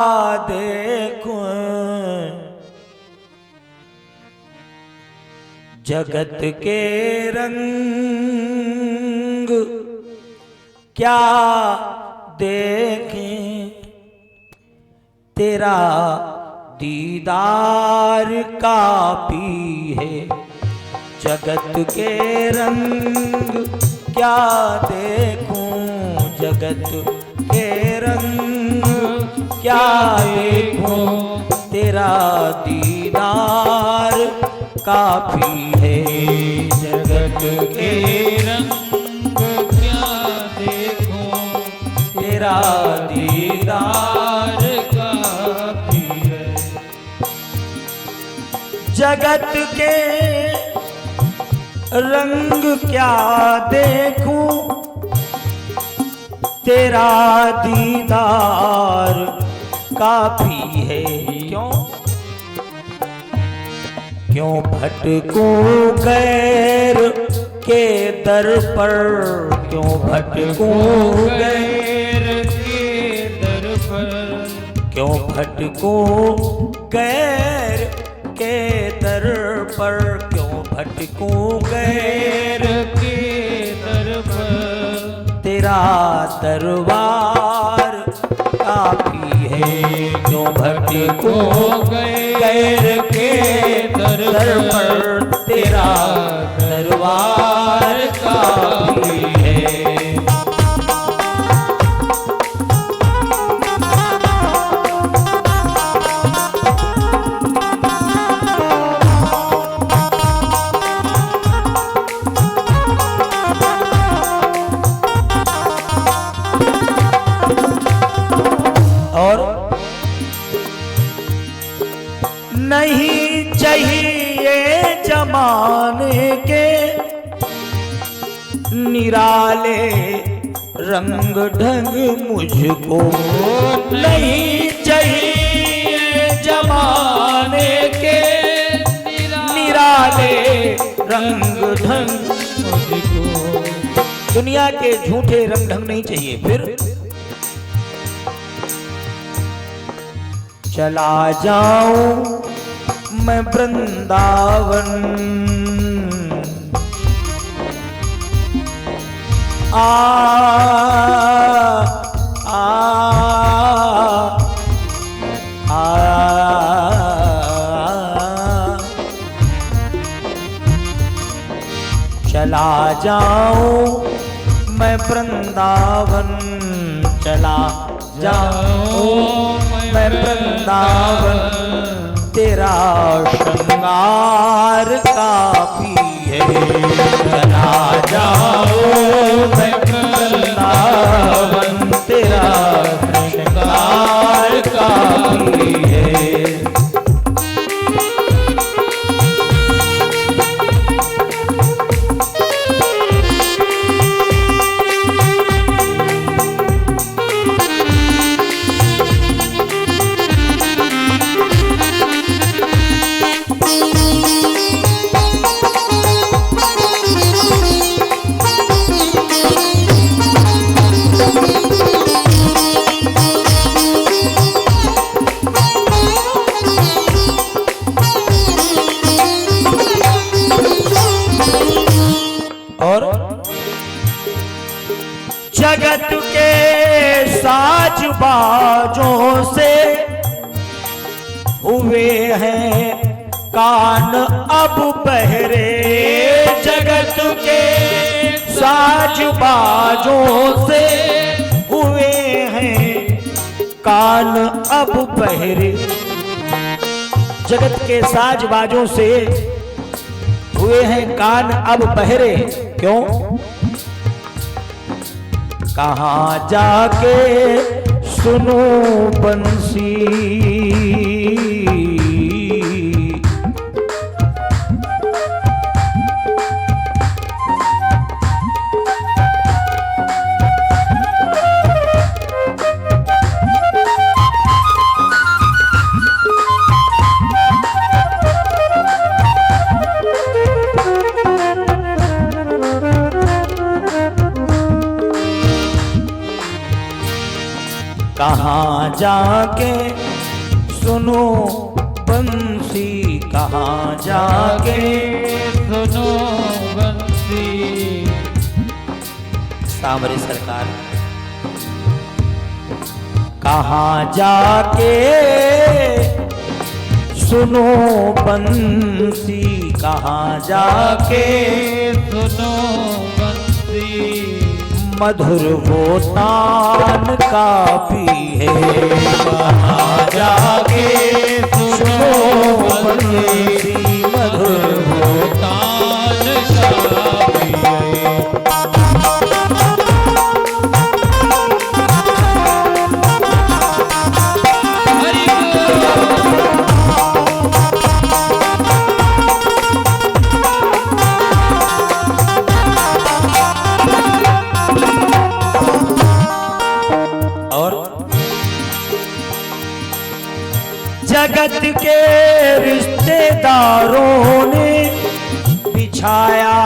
देखूं जगत के रंग क्या देखें, तेरा दीदार काफी है। जगत के रंग क्या देखूं, जगत के रंग क्या देखूं, तेरा दीदार काफी है। जगत के रंग क्या देखूं, तेरा दीदार काफी है। जगत के रंग क्या देखूं, तेरा दीदार काफी है। क्यों भटकूं गैर के दर पर, क्यों भटकूं गैर के दर पर, क्यों भटकूं गैर के दर पर, क्यों भटकूं गैर के दर पर, तेरा दरबार काफी है। क्यों भटकूं गैर के दर पर, तेरा दरबार काफी है। और नहीं चाहिए जमाने के निराले रंग ढंग मुझको, नहीं चाहिए जमाने के निराले रंग ढंग मुझको। दुनिया के झूठे रंग ढंग नहीं चाहिए। फिर चला जाऊं मैं वृंदावन, आ आ आ चला जाऊं मैं वृंदावन, चला जाऊं मैं वृंदावन, तेरा श्रृंगार काफी है। चला जाऊं मैं वृंदावन, तेरा श्रृंगार काफी है। और जगत के साज बाजों से हुए हैं कान अब बहरे, जगत के साज बाजों से हुए हैं कान अब बहरे। जगत के साज बाजों से हुए हैं कान अब बहरे। क्यों? कहाँ जाके सुनूं बंसी, कहाँ जाके सुनो बंसी, कहाँ जाके सुनो बंसी। सांवरे सरकार, कहाँ जाके सुनो बंसी, कहाँ जाके सुनो बंसी। मधुर वो तान का भी है, कहाँ जाके सुनो बंसी, मधुर वो तान का भी है। हरि और जगत के रिश्तेदारों ने बिछाया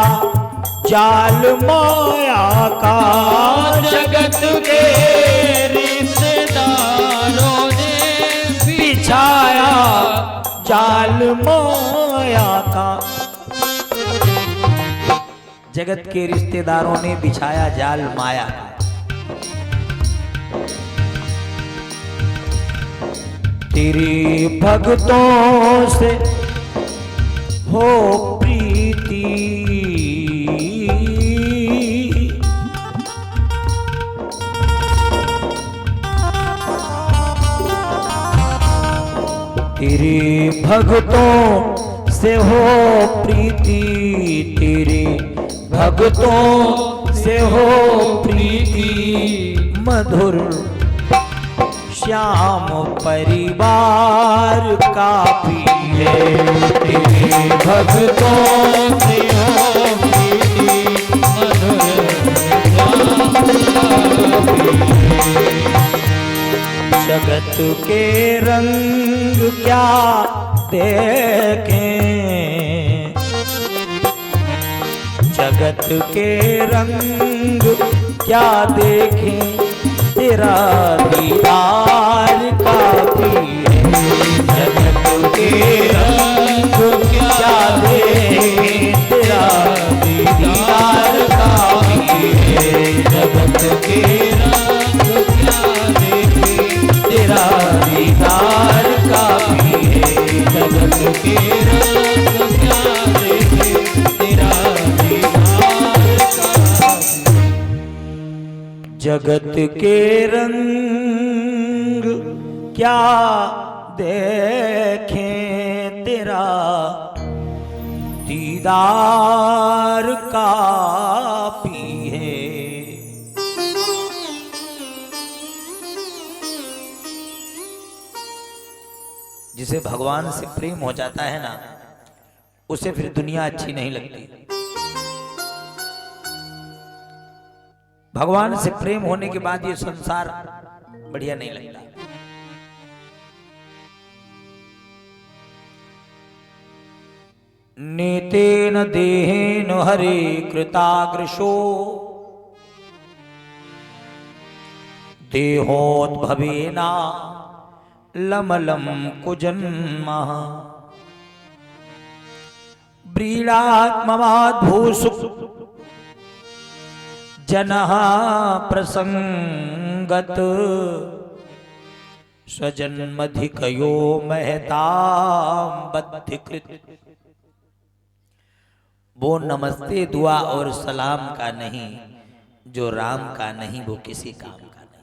जाल माया का, जगत के रिश्तेदारों ने बिछाया जाल माया का। जगत के रिश्तेदारों ने बिछाया जाल माया का। तेरे भक्तों से हो प्रीति, तेरे भक्तों से हो प्रीति, तेरे भक्तों से हो प्रीति, मधुर श्याम परिवार का भी है। तेरे भक्तों से हो प्रीति, मधुर जगत के रंग क्या देखें, जगत के रंग क्या देखें, तेरा दीदार काफी है। जगत के रंग क्या देखें, तेरा दीदार काफी है। जगत के रंग क्या देखें, तेरा दीदार काफी है। जगत के रंग क्या देखें, तेरा दीदार काफी। जगत के रंग क्या देखें, तेरा दीदार काफी है। जिसे भगवान से प्रेम हो जाता है ना, उसे फिर दुनिया अच्छी नहीं लगती। भगवान से प्रेम होने के बाद ये संसार बढ़िया नहीं लगता। नेतेन देहेन हरे कृताग्रशो, देहोद्भवेना लमलम कुजन्मः, व्रीडात्मवाद्भूसु जनः प्रसंगत, स्वजन्मधिकयो महतां बद्धिकृत। वो नमस्ते दुआ और सलाम का नहीं जो राम का नहीं, वो किसी काम का नहीं।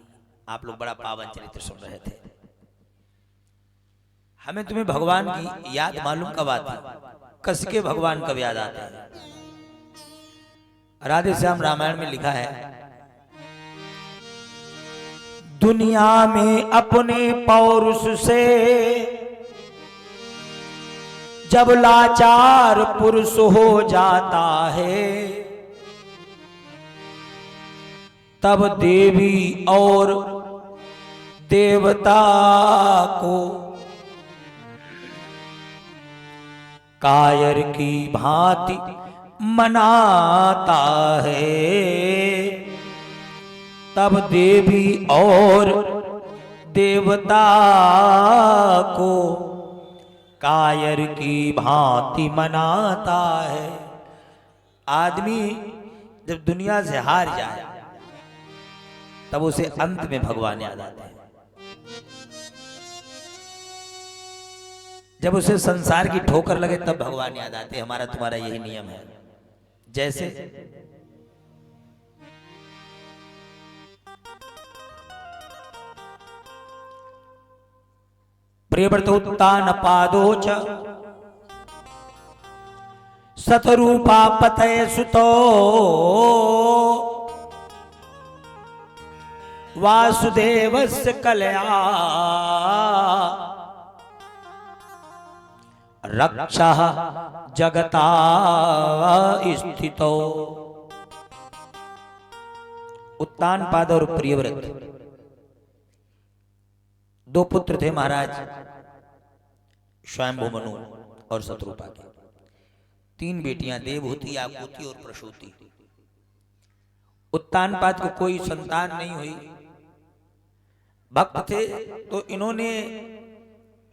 आप लोग बड़ा पावन चरित्र सुन रहे थे। हमें तुम्हें भगवान की याद मालूम कब आती, कस के भगवान कब याद आते हैं। राधे श्याम रामायण में लिखा है, दुनिया में अपने पौरुष से जब लाचार पुरुष हो जाता है, तब देवी और देवता को कायर की भांति मनाता है। तब देवी और देवता को कायर की भांति मनाता है। आदमी जब दुनिया से हार जाए तब उसे अंत में भगवान याद आते हैं। जब उसे संसार की ठोकर लगे तब भगवान याद आते हैं। हमारा तुम्हारा यही नियम है। जैसे प्रियव्रतोत्तान पादोच सतरूपा पतये सुतो वासुदेवस्य कलया रक्षा जगता स्थितो। उत्तान पाद और प्रियव्रत दो पुत्र थे महाराज, स्वयंभू मनु और शत्रुपा के। तीन बेटियां, देवहूति, आकुति और प्रसूति। उत्तानपाद को कोई संतान नहीं हुई, भक्त थे। तो इन्होंने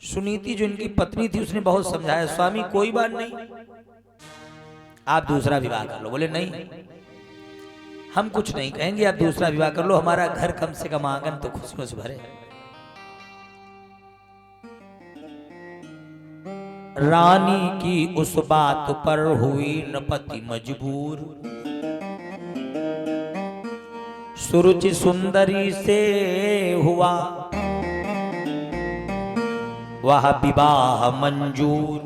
सुनीति जो इनकी पत्नी थी उसने बहुत समझाया, स्वामी कोई बात नहीं, आप दूसरा विवाह कर लो। बोले नहीं, हम कुछ नहीं कहेंगे, आप दूसरा विवाह कर लो, हमारा घर कम से कम आंगन तो खुशियों से भरे। रानी की उस बात पर हुई नपति मजबूर, सुरुचि सुंदरी से हुआ वह विवाह मंजूर।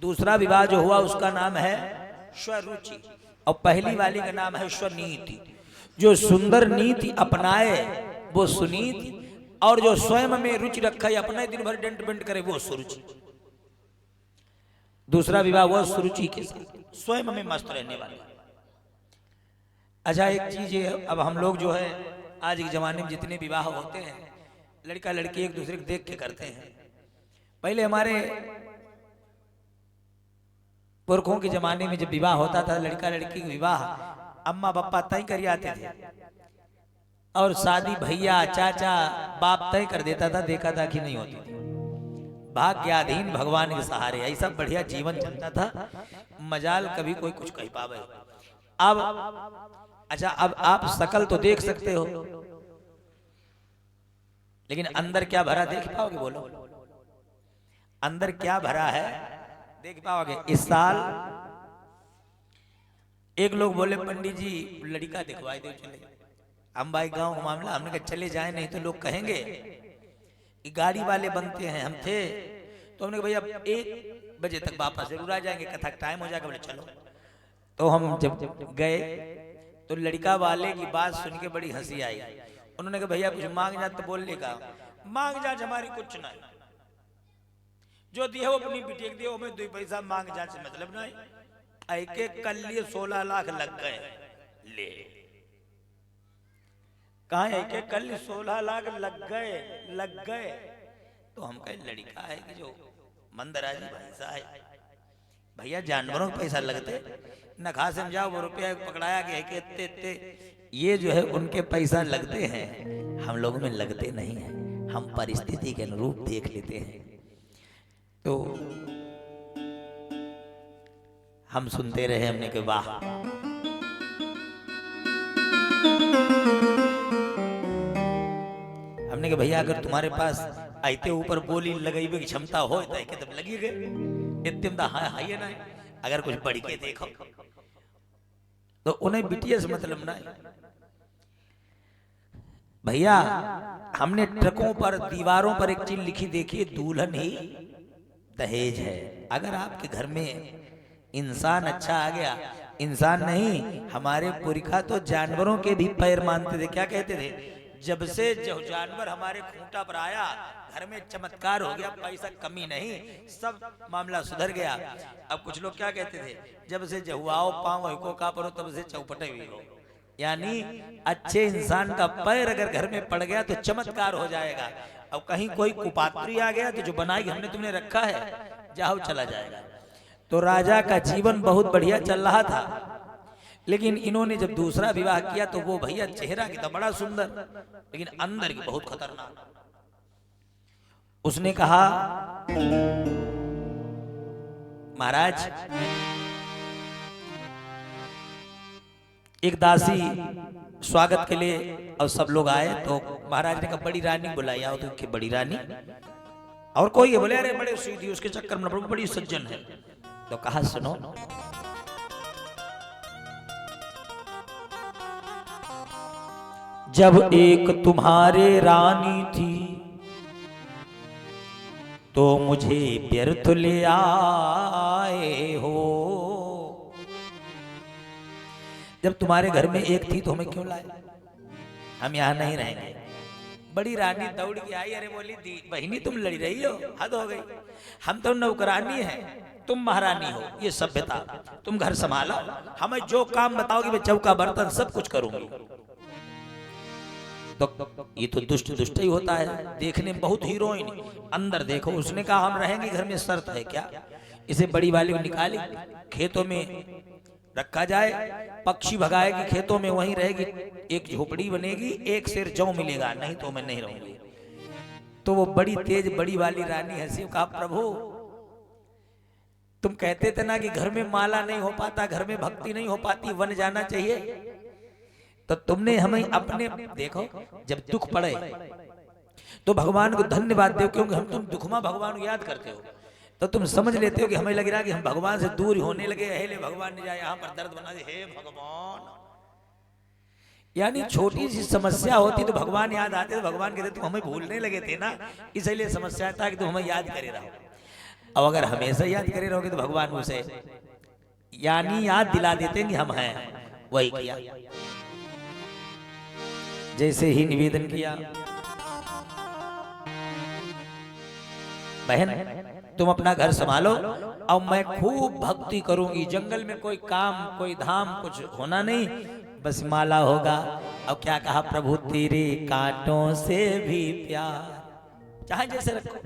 दूसरा विवाह जो हुआ उसका नाम है स्वरुचि और पहली वाली का नाम है स्वनीति। जो सुंदर नीति अपनाए वो सुनीति, और जो स्वयं में रुचि रखे अपने दिन भर डेंट बेंट करे वो सुरुचि। दूसरा विवाह हुआ सुरुचि के साथ, स्वयं में मस्त रहने वाले। अच्छा एक चीज है, अब हम लोग जो है आज के जमाने में जितने विवाह होते हैं लड़का लड़की एक दूसरे को देख के करते हैं। पहले हमारे पुरखों के जमाने में जब विवाह होता था लड़का लड़की का विवाह अम्मा पापा तय कर आते थे और शादी भैया चाचा बाप तय कर देता था, देखा था कि नहीं होती थी। भाग्याधीन भगवान के सहारे ऐसा बढ़िया जीवन चलता था, मजाल कभी कोई कुछ कह पावे। अब अच्छा, अब आप शकल तो देख सकते हो लेकिन अंदर क्या भरा देख पाओगे? बोलो अंदर क्या भरा है देख पाओगे? इस साल एक लोग बोले पंडित जी लड़का दिखवाई दो, चले। हम भाई गांव का मामला, हमने कहा चले जाए, नहीं तो लोग कहेंगे कि गाड़ी वाले बनते हैं। हम थे तो हमने कहा भैया 1 बजे तक वापस जरूर आ जाएंगे, कथा टाइम हो जाएगा। बोले चलो। तो हम जब गए तो लड़का वाले की बात सुन के बड़ी हंसी आई। उन्होंने कहा भैया कुछ मांग जात तो बोलने का, मांग जाच हमारी कुछ नहीं, जो दिए वो अपनी बिटिया दिए, हमें 2 पैसा मांग जाच से मतलब नहीं। ऐके कल लिए 16 लाख लग गए, ले कहा है कल 16 लाख लग गए। तो हम कहे लड़का है कि जो मंदराजी भैंसा है, भैया जानवरों का पैसा लगते न, खा समझाओ वो रुपया पकड़ाया गया कि इतने ये जो है उनके पैसा लगते हैं, हम लोगों में लगते नहीं है। हम परिस्थिति के अनुरूप देख लेते हैं। तो हम सुनते रहे, हमने कहा वाह, हमने कहा भैया अगर तुम्हारे पास आते ऊपर बोली लगाई की क्षमता हो तब लगी गए इतने हाई ना, अगर कुछ बढ़ के देखो तो उन्हें बिटिया से मतलब ना। भैया हमने ट्रकों पर दीवारों पर एक चीज लिखी देखी, दुल्हन ही दहेज है। अगर आपके घर में इंसान अच्छा आ गया, इंसान नहीं, हमारे पुरखा तो जानवरों के भी पैर मानते थे। क्या कहते थे? जब से जो जानवर हमारे खूंटा पर आया घर में चमत्कार हो गया, पैसा कमी नहीं, सब मामला सुधर गया। अब कुछ लोग क्या कहते थे? जब से जहुआओ पांव को का परो तब से चौपटे हुई हो, यानी अच्छे इंसान का पैर अगर घर में पड़ गया तो चमत्कार हो जाएगा। अब कहीं कोई कुपात्री आ गया तो जो बनाई हमने तुमने रखा है जाओ चला जाएगा। तो राजा का जीवन बहुत बढ़िया चल रहा था। लेकिन इन्होंने जब दूसरा विवाह किया तो वो भैया चेहरा की तो बड़ा सुंदर, लेकिन अंदर की बहुत खतरनाक। उसने कहा महाराज, एक दासी स्वागत के लिए और सब लोग आए, तो महाराज ने कहा बड़ी रानी बुलाई आओ। तो कि बड़ी रानी और कोई है? बोले अरे बड़े सीधी, उसके चक्कर में प्रभु बड़ी सज्जन है। तो कहा सुनो, जब एक तुम्हारे रानी थी तो मुझे व्यर्थ ले आए हो। जब तुम्हारे घर में एक थी तो हमें क्यों लाए? हम यहाँ नहीं रहेंगे। बड़ी रानी दौड़ के आई, अरे बोली दी बहिनी तुम लड़ी रही हो, हद हो गई। हम तो नौकरानी है, तुम महारानी हो, ये सभ्यता। तुम घर संभालो, हमें जो काम बताओगे मैं चौका बर्तन सब कुछ करूंगी। तो ये तो दुष्ट दुष्ट ही होता है, देखने में बहुत हीरोइन, अंदर देखो। उसने कहा हम रहेंगे घर में, शर्त है क्या? इसे बड़ी वाली को निकाली, खेतों में रखा जाए, पक्षी भगाएगी खेतों में, वहीं रहेगी, एक झोपड़ी बनेगी, एक सेर जौ मिलेगा, नहीं तो मैं नहीं रहूंगी। तो वो बड़ी तेज बड़ी वाली रानी हंसी, कहा प्रभु तुम कहते थे ना कि घर में माला नहीं हो पाता, घर में भक्ति नहीं हो पाती, वन जाना चाहिए। तो तुमने हमें अपने देखो, जब दुख पड़े तो भगवान को धन्यवाद दो, क्योंकि हम तुम दुख में भगवान को याद करते हो, तो तुम समझ लेते हो कि हमें लग रहा है कि हम भगवान से दूर होने लगे। हे भगवान ने जाए यहाँ पर दर्द बना दे, हे भगवान। यानी छोटी सी समस्या होती तो भगवान याद आते, तो भगवान कहते तुम हमें भूलने लगे थे ना, इसलिए समस्या था कि तुम हमें याद करे रहो। अब अगर हमेशा याद करे रहोगे तो भगवान उसे यानी याद दिला देते हैं कि हम हैं। वही किया, जैसे ही निवेदन किया, बहन तुम अपना घर संभालो और मैं खूब भक्ति करूंगी। जंगल में कोई काम कोई धाम कुछ होना नहीं, बस माला होगा। और क्या कहा प्रभु, तेरे कांटों से भी प्यार, चाहे जैसे रखो,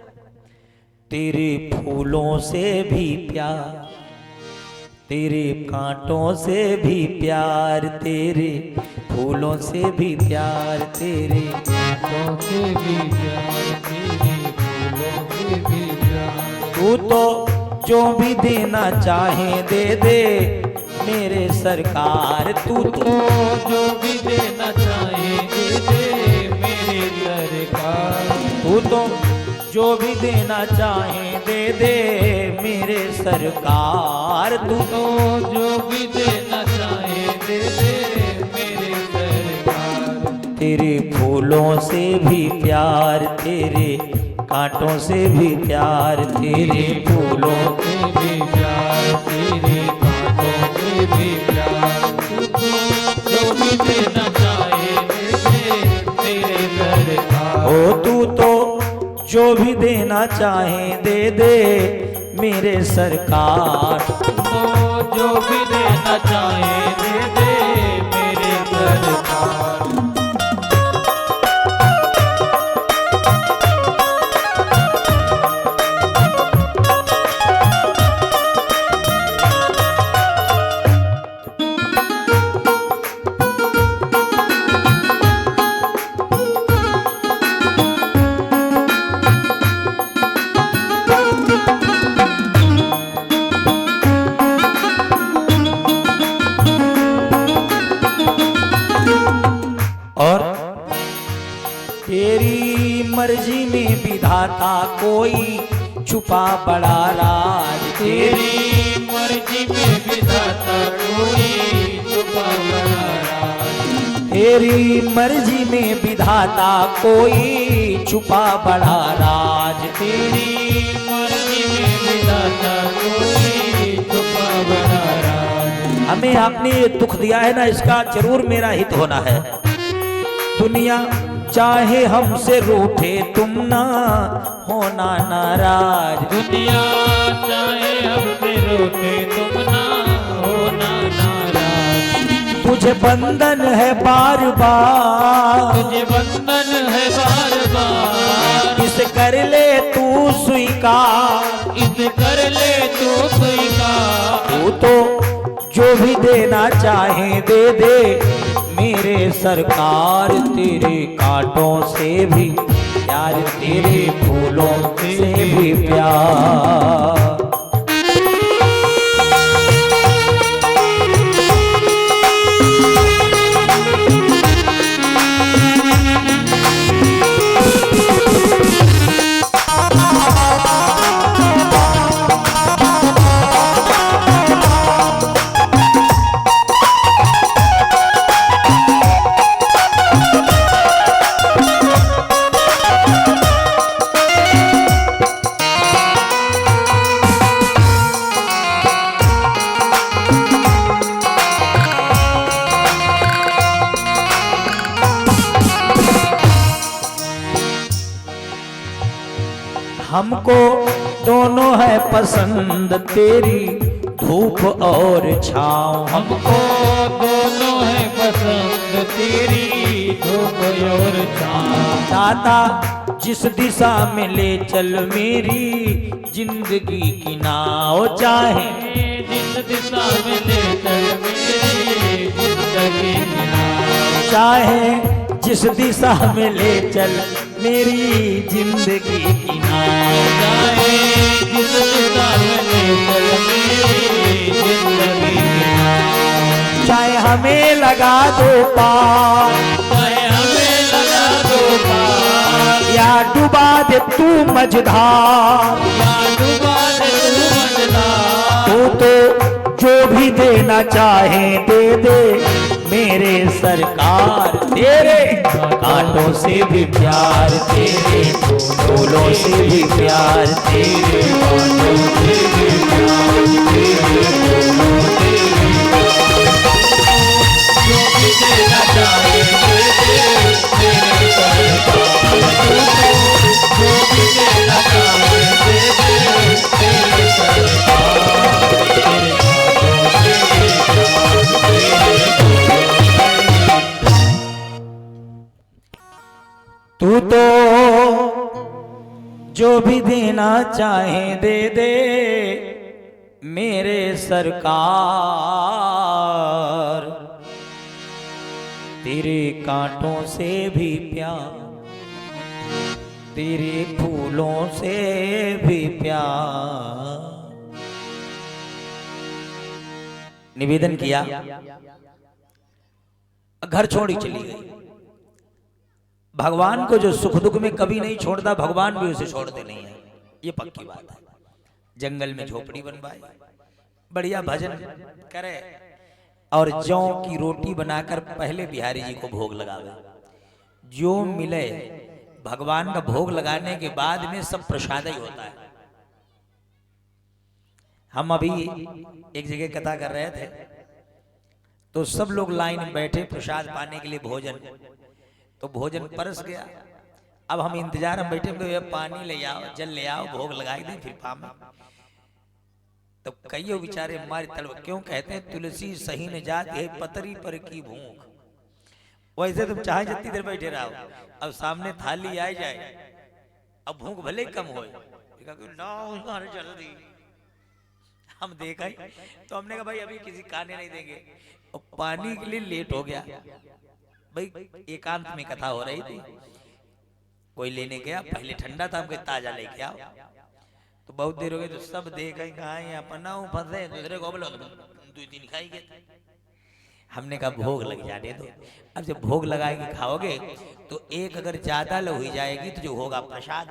तेरे फूलों से भी प्यार, तेरे कांटों से भी प्यार, तेरे फूलों से भी प्यार, तेरे कांटों से भी प्यार, तेरे फूलों से भी प्यार। तू तो जो भी देना चाहे दे दे मेरे सरकार, तू तो जो भी देना चाहे दे दे मेरे सरकार। तू तो जो भी देना चाहे दे दे मेरे सरकार, तू तो जो भी देना चाहे दे दे मेरे सरकार। तेरे फूलों से भी प्यार, तेरे कांटों से भी प्यार, तेरे फूलों से भी प्यार, तेरे कांटों से भी प्यार। तू तो जो भी देना चाहे दे दे मेरे सरकार। ओ तू तो जो भी देना चाहे दे दे मेरे सरकार। तो जो भी देना चाहे दे दे मेरे सरकार। और तेरी मर्जी में विधाता कोई छुपा बड़ा राज, तेरी मर्जी में विधाता कोई छुपा बड़ा राज। तेरी मर्जी में विधाता कोई छुपा बड़ा राज, तेरी मर्जी में विधाता कोई छुपा बड़ा राज। हमें आपने ये दुख दिया है ना, इसका जरूर मेरा हित होना है। दुनिया चाहे हमसे रूठे तुम ना होना नाराज, दुनिया चाहे हमसे रूठे तुम ना होना नाराज। तुझे बंधन है बार बार, तुझे बंधन है बार बार। इसे कर ले तू स्वीकार, इसे कर ले तू स्वीकार। तू तो जो भी देना चाहे दे दे मेरे सरकार, तेरे कांटों से भी प्यार, तेरे फूलों से भी प्यार। हमको दोनों है पसंद तेरी धूप और छाँव, हमको दोनों है पसंद तेरी धूप और छाँव। दाता जिस दिशा में ले चल मेरी जिंदगी की नाव, चाहे जिस दिशा में ले चल मेरी जिंदगी की नाव, चाहे जिस दिशा में ले चल मेरी जिंदगी की नाव, चाहे जिस दिशा में ले चल मेरी जिंदगी की नाव। चाहे हमें लगा दो पार, चाहे हमें लगा दो पार, या डुबा दे तू मझधार, या डुबा दे तू मझधार। तू तो जो भी देना चाहे दे दे मेरे सरकार, तेरे कांटों से भी प्यार, तेरे फूलों से भी प्यार, तेरे कांटों से भी प्यार, तेरे फूलों से भी प्यार। जो भी देना चाहे दे दे मेरे सरकार, जो भी देना चाहे दे दे मेरे सरकार। तेरे कांटों से भी प्यार, तेरे तू तो जो भी देना चाहे दे दे मेरे सरकार, तेरे कांटों से भी प्यार, तेरे फूलों से भी प्यार। निवेदन किया, घर छोड़ी चली गई। भगवान को जो सुख दुख में कभी नहीं छोड़ता, भगवान भी उसे छोड़ते नहीं है, ये पक्की बात है। जंगल में झोपड़ी बनवाए, बढ़िया भजन करे और जौ की रोटी बनाकर पहले बिहारी जी को भोग लगावे। जो मिले भगवान का भोग लगाने के बाद में सब प्रसाद ही होता है। हम अभी एक जगह कथा कर रहे थे तो सब लोग लाइन में बैठे प्रसाद पाने के लिए, भोजन, तो भोजन परस गया। अब हम इंतजार में बैठे, तो पानी ले आओ, जल ले आओ, भोग लगाई दे फिर पाम। तो कईयों बेचारे हमारी तलब, क्यों कहते हैं तुलसी सही न जात है पतरी पर की भूख। वैसे तुम चाहे जितनी देर बैठे रहो, अब सामने थाली आ जाए, अब भूख भले कम हो ना जल्दी। हम देखा ही तो हमने कहा भाई अभी किसी खाने नहीं देंगे, और पानी के लिए लेट हो गया। भाई एकांत में कथा हो रही थी, कोई लेने गया, पहले ठंडा था, हमको ताजा लेके आओ। तो बहुत देर हो गई, तो सब देख कहा अपना फंसे, दूसरे को बोलो 2-3 खाई गए। हमने कहा भोग लग जाने दो। अब जब भोग लगाएंगे खाओगे तो एक अगर ज्यादा लो ही जाएगी तो जो होगा प्रसाद,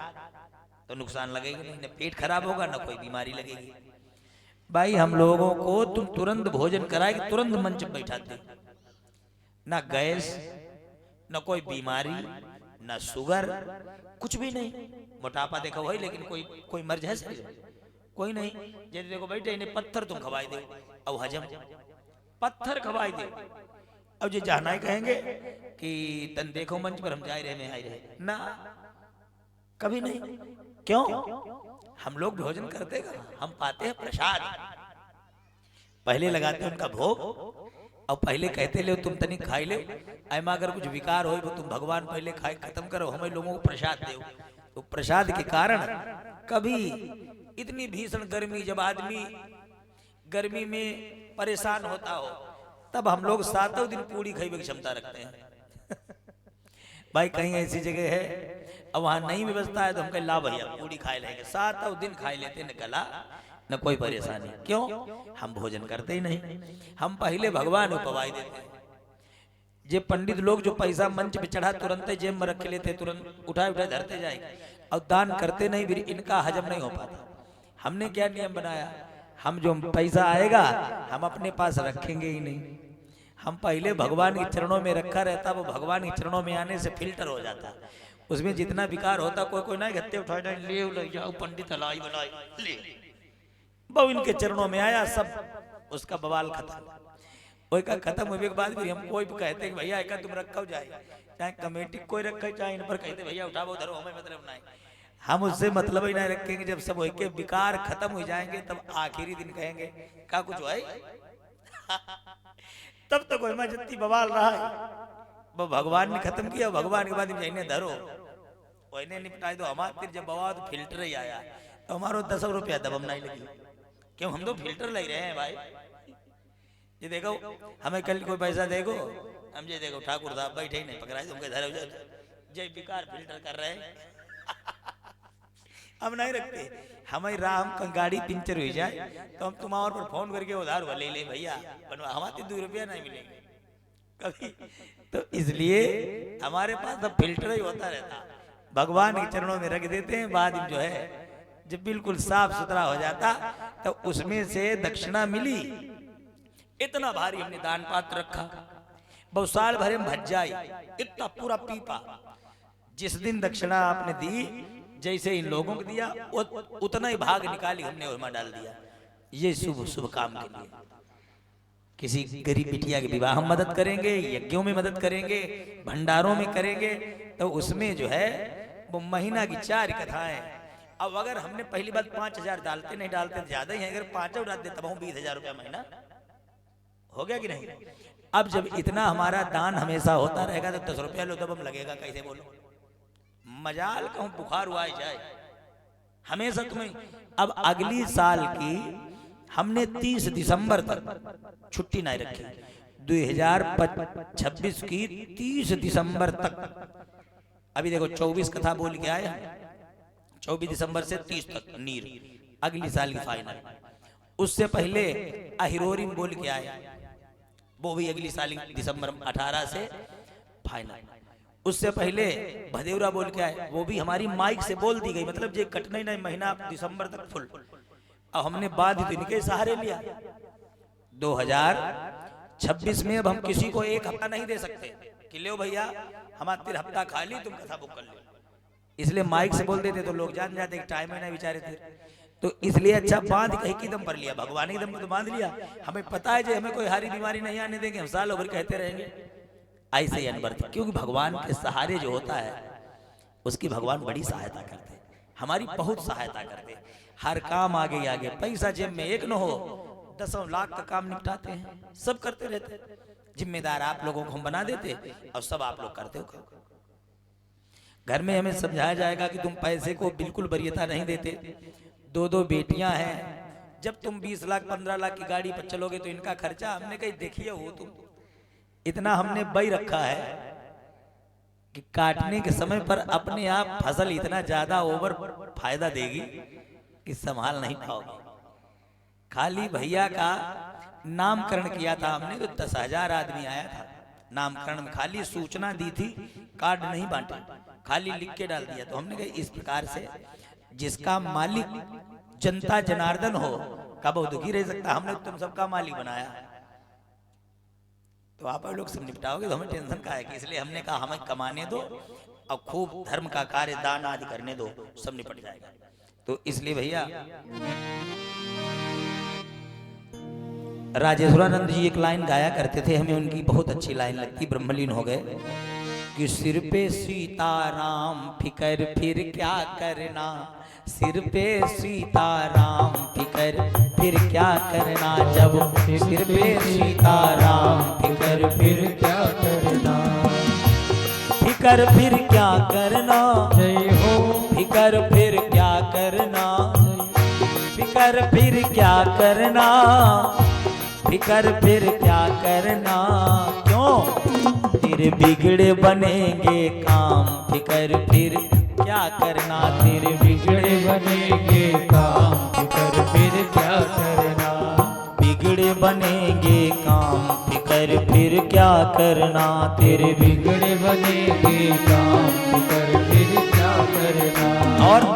तो नुकसान लगेगा नहीं, न पेट खराब होगा न कोई बीमारी लगेगी। भाई हम लोगों को तुम तुरंत भोजन कराएगी, तुरंत मंच पर बैठाते, ना गैस, न कोई बीमारी, न शुगर, कुछ भी नहीं। मोटापा देखो भाई, लेकिन कोई मर्ज है शरीर, कोई नहीं। जैसे देखो बैठे इन्हें पत्थर तुम खवाई दे, अब हजम पत्थर खवाई दे। अब जो जाना ही कहेंगे कि तन देखो मंच पर हम जा रहे में आए रहे, ना कभी नहीं। क्यों? हम लोग भोजन करते हैं, हम पाते हैं प्रसाद, पहले लगाते हैं उनका भोग, और पहले कहते ले तुम तनिक खाई ले, ऐमा अगर कुछ विकार हो तुम भगवान पहले खाए खत्म करो, हमें लोगों को प्रसाद दो। तो प्रसाद के कारण कभी इतनी भीषण गर्मी, जब आदमी गर्मी में परेशान होता हो, तब हम लोग 7 दिन पूड़ी खाने की क्षमता रखते हैं। भाई कहीं ऐसी जगह है अब वहां नहीं व्यवस्था है तो हम कहें ला भैया पूड़ी खाए लेंगे, 7 दिन खाए लेते, न गला न कोई परेशानी। क्यों? हम भोजन करते ही नहीं, हम पहले भगवान को पवाई देते हैं। ये पंडित लोग जो पैसा मंच पे चढ़ा तुरंत जेब में रख लेते, तुरंत उठाए उठाए धरते जाएंगे और दान करते नहीं, फिर इनका हजम नहीं हो पाता। हमने क्या नियम बनाया, हम जो पैसा आएगा हम अपने पास रखेंगे ही नहीं, हम पहले भगवान के चरणों में रखा रहता, वो भगवान के चरणों में आने से फिल्टर हो जाता। उसमें जितना विकार होता कोई कोई ना गत्ते उठाए ले जाओ पंडित हलाई बनाई ले, बहु इनके चरणों में आया, सब उसका बवाल खत्म। कोई का खत्म होने के बाद भी हम कोई भी कहते कि भैया एक तुम रखो जाए, चाहे कमेटी कोई रखे चाहे इन पर कहते भैया उठाओ धरो, हमें मतलब नहीं, हम उससे मतलब ही नहीं रखेंगे। जब सब के विकार खत्म हो जाएंगे तब आखिरी दिन कहेंगे क्या कुछ है तब तो कोई जितनी बवाल रहा है वो भगवान ने खत्म किया, भगवान के बाद इन्हें धरो इन्हें निपटाई दो। हमारे जब बवाल तो फिल्टर ही आया तो हमारो 10 रुपया दबम नहीं लगी, क्यों? हम तो फिल्टर ले रहे हैं भाई। ये देखो हमें कल कोई पैसा देखो, हम ये देखो ठाकुर साहब बैठे ही नहीं पकड़ाए, तुमके धरे जय विकार फिल्टर कर रहे हैं हम नहीं रखते। हमें राम का गाड़ी पंचर हो जाए तो हम तुम्हारे पर फोन करके उधार ले ले भैया बनवा, हमारे 2 रुपया नहीं मिलेंगे कभी। तो इसलिए हमारे पास तो फिल्टर ही होता रहता, भगवान के चरणों में रख देते हैं। बाद में जो है जब बिल्कुल साफ सुथरा हो जाता तो उसमें से दक्षिणा मिली, इतना भारी हमने दान पात्र रखा, बहुत साल भरे में भज जाए इतना पूरा पीपा। जिस दिन दक्षिणा आपने दी जैसे इन लोगों को दिया उतना ही भाग निकाली हमने उसमें डाल दिया। ये शुभ शुभ काम के लिए किसी गरीब बिटिया के विवाह में मदद करेंगे, यज्ञों में मदद करेंगे, भंडारों में करेंगे, तो उसमें जो है वो महीना की 4 कथाएं। अब अगर हमने पहली बात 5000 डालते नहीं डालते ज्यादा ही है, अगर 5 डाल देता हूँ 20,000 रुपया महीना हो गया कि नहीं। अब जब इतना हमारा दान हमेशा होता रहेगा तो 10 रुपया लो तब हम लगेगा कैसे बोलो, मजाल कहूं बुखार हुआ जाए हमेशा तुम्हें। अब अगली साल की हमने 30 दिसंबर तक छुट्टी नहीं रखी, 2026 की 30 दिसंबर तक। अभी देखो 24 कथा बोल के आए, 24 दिसंबर से 30 तक नीर, अगली साल की फाइनल। उससे पहले अहिरोरी बोल के आए, वो भी अगली साल दिसंबर 18 से फाइनल। उससे पहले भदेवरा बोल के आए, वो भी हमारी माइक से बोल दी गई, मतलब ये कटना ही नहीं महीना दिसंबर तक फुल। अब हमने बाद तो इनके सहारे लिया। 2026 में अब हम किसी को 1 हफ्ता नहीं दे सकते कि लो भैया हमारा 3 हफ्ता खाली तुम कथा बुक कर लो, इसलिए माइक से बोल देते तो लोग जान जाते टाइम ही नहीं बेचारे थे। तो इसलिए अच्छा बांध कहीं की दम पर लिया, भगवान की दम पर तो बांध लिया। हमें पता है जो हमें कोई हारी बीमारी नहीं आने देंगे, हम साल भर कहते रहेंगे ऐसे ही अनवर्थ, क्योंकि भगवान के सहारे जो होता है उसकी भगवान बड़ी सहायता करते हैं, हमारी बहुत सहायता करते हैं। हर काम आगे आगे, पैसा जेब में एक न हो 10 लाख का काम निपटाते हैं, सब करते रहते हैं। जिम्मेदार आप लोगों को हम बना देते और सब आप लोग करते हो। घर में हमें समझाया जाएगा कि तुम पैसे को बिल्कुल वरीयता नहीं देते। 2 बेटियां हैं, जब तुम 20 लाख 15 लाख की गाड़ी पर चलोगे तो इनका खर्चा, हमने कहीं देखिए हो तुम इतना हमने बई रखा है कि काटने के समय पर अपने आप फसल इतना ज्यादा ओवर फायदा देगी कि संभाल नहीं पाओगे। खाली भैया का नामकरण किया था हमने तो 10,000 आदमी आया था नामकरण में, खाली सूचना दी थी, कार्ड नहीं बांटे, खाली लिख के डाल दिया। तो हमने कहा इस प्रकार से जिसका मालिक जनता जनार्दन हो कब वो दुखी रह सकता, हमने तुम सबका मालिक बनाया, तो आप लोग सब निपटाओगे तो हमें टेंशन का है कि, इसलिए हमने कहा हमें कमाने दो और खूब धर्म का कार्य दान आदि करने दो, सब निपट जाएगा। तो इसलिए भैया राजेश्वरानंद जी एक लाइन गाया करते थे, हमें उनकी बहुत अच्छी लाइन लगती, ब्रह्मलीन हो गए कि सिर पे सीताराम फिकर फिर क्या करना, सिर पे सीताराम फिकर फिर क्या करना, जब सिर पे सीताराम फिकर फिर क्या करना, फिकर फिर क्या करना, जय हो फिकर फिर क्या करना, फिकर फिकर फिर क्या करना, फिकर फिर क्या करना, क्यों तेरे बिगड़े बनेंगे काम, फिकर फिर क्या करना, तेरे बिगड़े बनेंगे काम, फिकर फिर क्या करना, बिगड़े बनेंगे काम, फिकर फिर क्या करना, तेरे बिगड़े बनेंगे काम, फिकर फिर क्या करना। और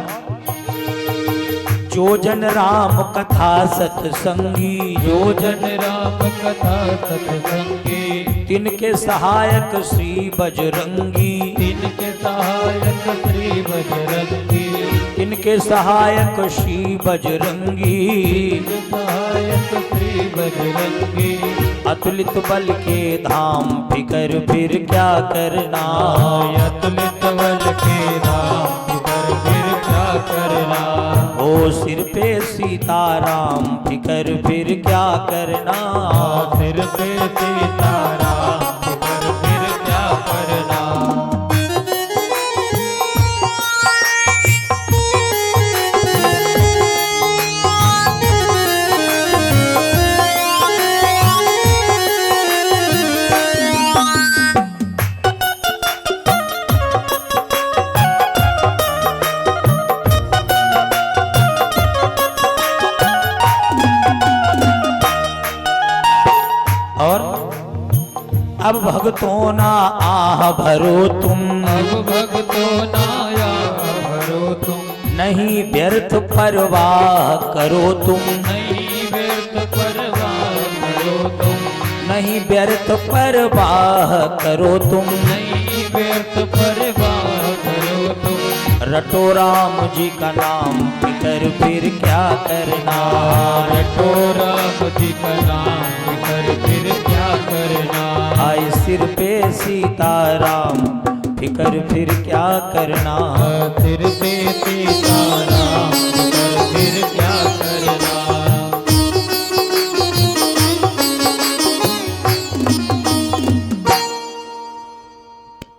जो जन राम कथा सत्संगी, जो जन राम कथा सत्संगी, तिनके सहायक श्री बजरंगी, तिनके सहायक श्री बजरंगी, तिनके सहायक श्री बजरंगी, तिनके सहायक श्री बजरंगी, अतुलित बल के धाम, फिकर फिर क्या करना, अतुलित बल के धाम, फिकर फिर क्या करना। ओ सिर पे सीताराम, फिकर फिर क्या करना, सिर पे सीताराम, फिकर फिर क्या करना। और अब भक्तों ना आह भरो तुम, अब भक्तों नाया भरो तुम, नहीं व्यर्थ परवाह करो तुम, नहीं व्यर्थ परवाह करो तुम, नहीं व्यर्थ परवाह करो तुम, नहीं व्यर्थ परवाह करो तुम, रटो राम जी का नाम, फिकर फिर क्या करना, रटो राम जी का नाम, फिकर फिर क्या करना। आए सिर पे सीताराम, फिकर फिर क्या करना, सिर पे सीताराम, फिकर फिर क्या करना।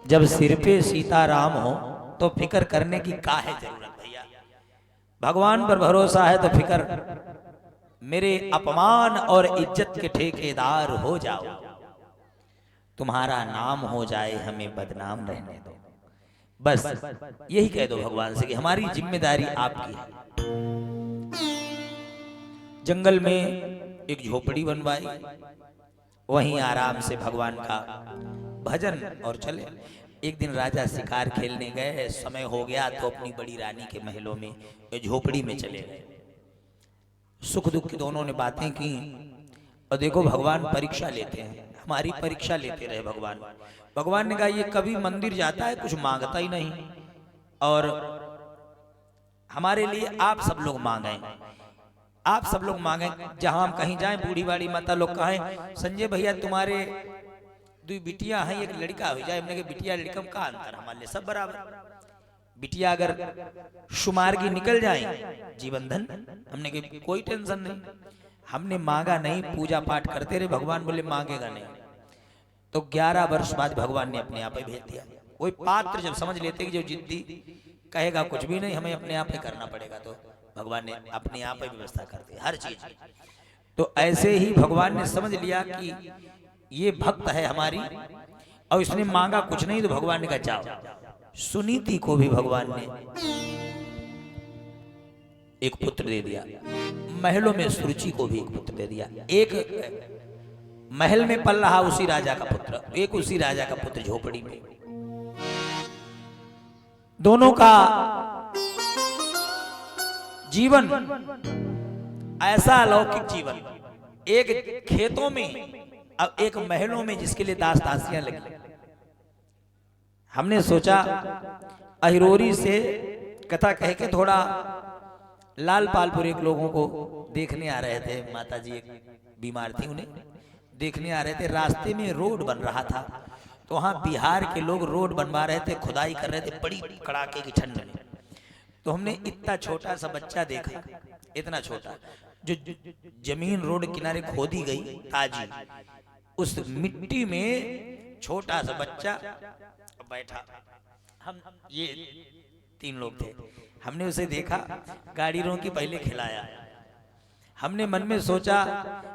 जब सिर पे सीताराम हो तो फिकर करने की काहे जरूरत भैया। भगवान पर भरोसा है तो फिकर, मेरे अपमान और इज्जत के ठेकेदार हो जाओ, तुम्हारा नाम हो जाए हमें बदनाम रहने दो, बस यही कह दो भगवान से कि हमारी जिम्मेदारी आपकी है। जंगल में एक झोपड़ी बनवाई, वहीं आराम से भगवान का भजन और चले। एक दिन राजा शिकार खेलने गए, समय हो गया तो अपनी बड़ी रानी के महलों में झोपड़ी में चले गए। सुख दुख की दोनों ने बातें की और देखो भगवान परीक्षा लेते हैं, हमारी परीक्षा लेते रहे भगवान। भगवान ने कहा ये कभी मंदिर जाता है कुछ मांगता ही नहीं, और हमारे लिए आप सब लोग मांगे, आप सब लोग मांगे, जहां हम कहीं जाएं बूढ़ी बाड़ी माता लोग कहें संजय भैया तुम्हारे दो बिटिया हैं एक लड़का हो जाए, हमने कहा बिटिया लड़का का अंतर, हमारे लिए सब बराबर। बिटिया अगर शुमारगी निकल जाए जीवन धन, हमने कहा कोई टेंशन नहीं। हमने मांगा नहीं, पूजा पाठ करते रहे, भगवान बोले मांगेगा नहीं। तो 11 वर्ष बाद भगवान ने अपने आप ही भेज दिया। कोई पात्र जब समझ लेते कि जो जिद्दी कहेगा कुछ भी नहीं हमें अपने आप ही करना पड़ेगा, तो भगवान ने अपने आप ही व्यवस्था कर दी हर चीज। तो ऐसे ही भगवान ने समझ लिया कि ये भक्त है हमारी, और इसने मांगा कुछ नहीं, तो भगवान ने कहा जाओ। सुनीति को भी भगवान ने एक पुत्र दे दिया, महलों में सुरुचि को भी एक पुत्र दे दिया। एक महल में पल रहा उसी राजा का पुत्र, एक उसी राजा का पुत्र झोपड़ी में। दोनों का जीवन ऐसा अलौकिक जीवन, एक खेतों में अब एक महलों में, जिसके लिए दास दासियां लगी। हमने सोचा अहिरोरी से कथा कह के थोड़ा लाल पालपुर एक लोगों को देखने आ रहे थे, माता जी एक बीमार थी, उन्हें देखने आ रहे थे। रास्ते में रोड बन रहा था, तो वहां बिहार के लोग रोड बनवा रहे थे, खुदाई कर रहे थे बड़ी कड़ाके की ठंड में। तो हमने इतना छोटा सा बच्चा देखा, इतना छोटा, जो जमीन रोड किनारे खोदी गई ताजी, उस मिट्टी में छोटा सा बच्चा बैठा। हम ये 3 लोग थे, हमने उसे देखा, गाड़ी रोकी, पहले खिलाया, हमने मन में सोचा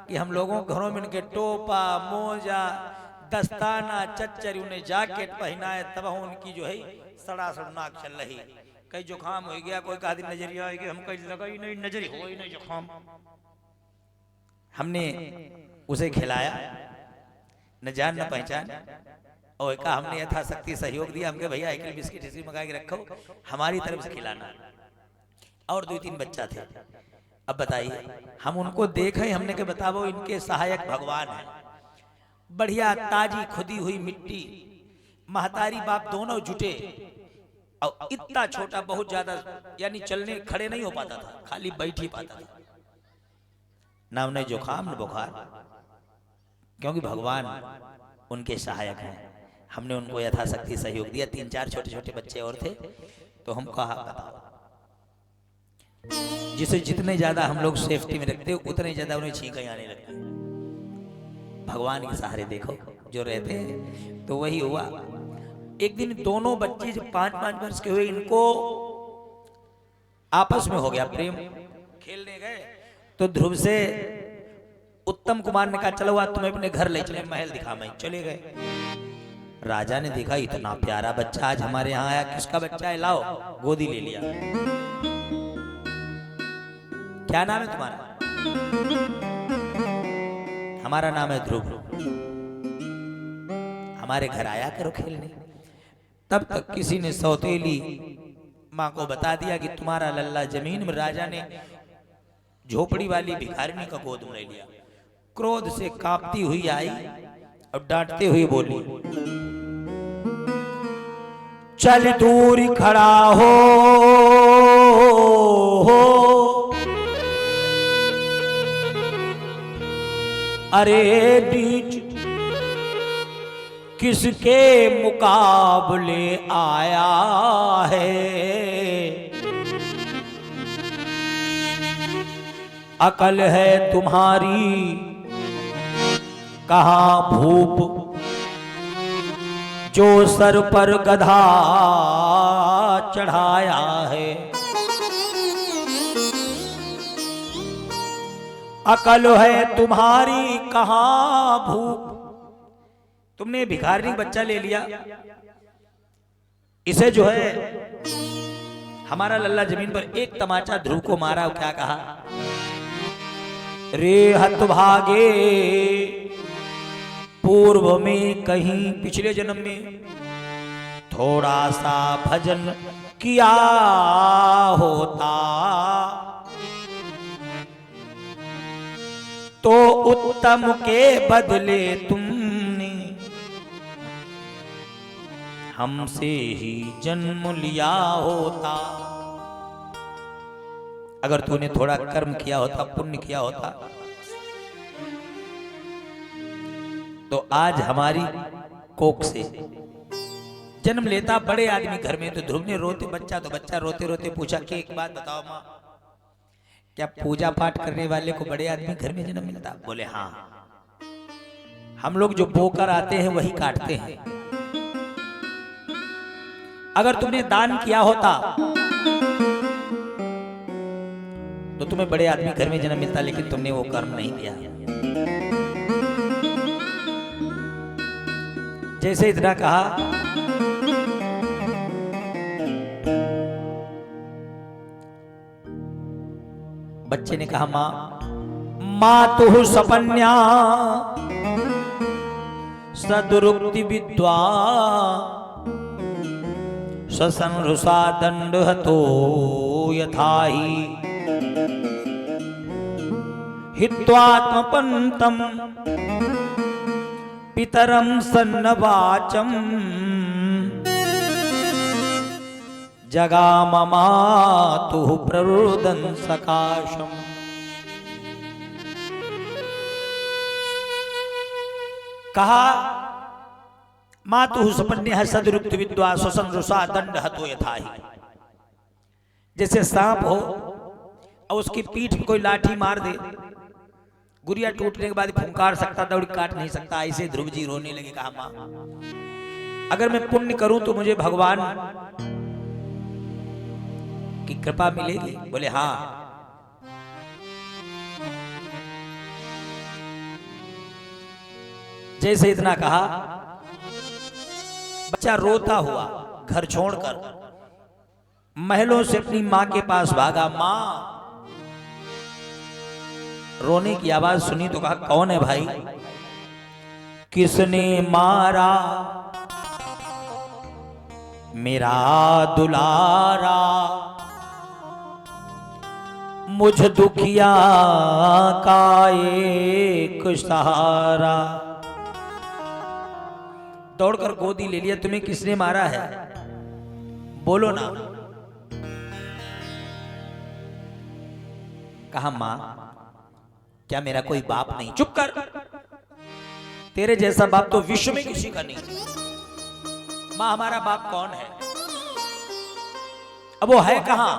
कि हम लोगों के घरों में इनके टोपा, मोजा, दस्ताना, चच्चर, उन्हें जैकेट पहनाए, तब उनकी जो है सड़ासड़ नाक चल रही। कई जुकाम हो गया, कोई कहा नजरिया हो गया, हम कहीं लगा ही नहीं, नजर हो ही नहीं जुकाम। हमने उसे खिलाया, न जान न पहचान, और कहा हमने यथाशक्ति सहयोग दिया। हमके भैया एक बिस्किट इसी मंगा के रखो, हमारी तरफ से खिलाना। और 2-3 बच्चा थे। अब बताइए, हम उनको देखे, हमने के बताओ इनके सहायक भगवान है। बढ़िया ताजी खुदी हुई मिट्टी, महतारी बाप दोनों जुटे, और इतना छोटा, बहुत ज्यादा, यानी चलने खड़े नहीं हो पाता था, खाली बैठ ही पाता था। ना उन्हें जुकाम न बुखार, क्योंकि भगवान उनके सहायक हैं। हमने उनको यथाशक्ति सहयोग दिया। 3-4 छोटे छोटे बच्चे और थे, तो हम कहा बताओ, जिसे जितने ज्यादा हम लोग सेफ्टी में रखते उतने ज्यादा उन्हें छींकें आने लगती। भगवान के सहारे देखो जो रहते हैं, तो वही हुआ। एक दिन दोनों बच्चे जब 5-5 वर्ष के हुए, इनको आपस में हो गया प्रेम। खेलने गए तो ध्रुव से उत्तम कुमार ने कहा चलो आज तुम्हें अपने घर ले चले, महल दिखा। मैं चले गए। राजा ने देखा इतना प्यारा बच्चा आज हमारे यहाँ आया, किसका बच्चा है, लाओ। गोदी ले लिया। क्या नाम है तुम्हारा? हमारा नाम है ध्रुव, हमारे घर आया करो खेलने। तब तक किसी ने सौतेली माँ को बता दिया कि तुम्हारा लल्ला जमीन में। राजा ने झोपड़ी वाली भिखारिनी का गोद में ले लिया। क्रोध से कांपती हुई आई और डांटते हुए बोली, चल दूर खड़ा हो, अरे नीच किसके मुकाबले आया है। अकल है तुम्हारी कहाँ भूप, जो सर पर गधा चढ़ाया है। अकल है तुम्हारी कहाँ भूप, तुमने भिखारी बच्चा ले लिया, इसे जो है हमारा लल्ला जमीन पर एक तमाचा ध्रुव को मारा। क्या कहा, रे हतभागे, पूर्व में कहीं पिछले जन्म में थोड़ा सा भजन किया होता तो उत्तम के बदले तुमने हमसे ही जन्म लिया होता। अगर तूने थोड़ा कर्म किया होता, पुण्य किया होता, तो आज हमारी कोख से जन्म लेता। बड़े आदमी घर में। तो ध्रुव ने रोते, बच्चा तो बच्चा रोते रोते पूछा कि एक बात बताओ माँ, क्या पूजा पाठ करने वाले को बड़े आदमी घर में जन्म मिलता? बोले हाँ, हम लोग जो बोकर आते हैं वही काटते हैं। अगर तुमने दान किया होता तो तुम्हें बड़े आदमी घर में जन्म मिलता, लेकिन तुमने वो कर्म नहीं किया। जैसे इतना कहा, बच्चे ने कहा माँ तुहु सपन्या सदुरुक्ति विद्वा ससंरुषा दंड हतो यथाहि हित्वात्मपंतम पितरम सन्नवाचम जगाममातुः प्ररुदन सकाशम। कहा मातुः सपन्यः सदरुक्त विद्वा स्वसंरुषा दंड हतो यथाहि। जैसे सांप हो और उसकी पीठ में कोई लाठी मार दे, गुड़िया टूटने के बाद फुंकार सकता, दौड़ काट नहीं सकता। ऐसे ध्रुव जी रोने लगे। कहा माँ, अगर मैं पुण्य करूं तो मुझे भगवान की कृपा मिलेगी? बोले हाँ। जैसे इतना कहा, बच्चा रोता हुआ घर छोड़कर महलों से अपनी मां के पास भागा। मां, रोने की आवाज सुनी तो कहा, कौन है भाई? किसने मारा मेरा दुलारा, मुझ दुखिया का एक सहारा। दौड़कर गोदी ले लिया। तुम्हें किसने मारा है? बोलो ना। कहा, मां, क्या मेरा कोई बाप नहीं? चुप कर, तेरे जैसा बाप तो विश्व में किसी का नहीं। मां, हमारा बाप कौन है? अब वो है कहां?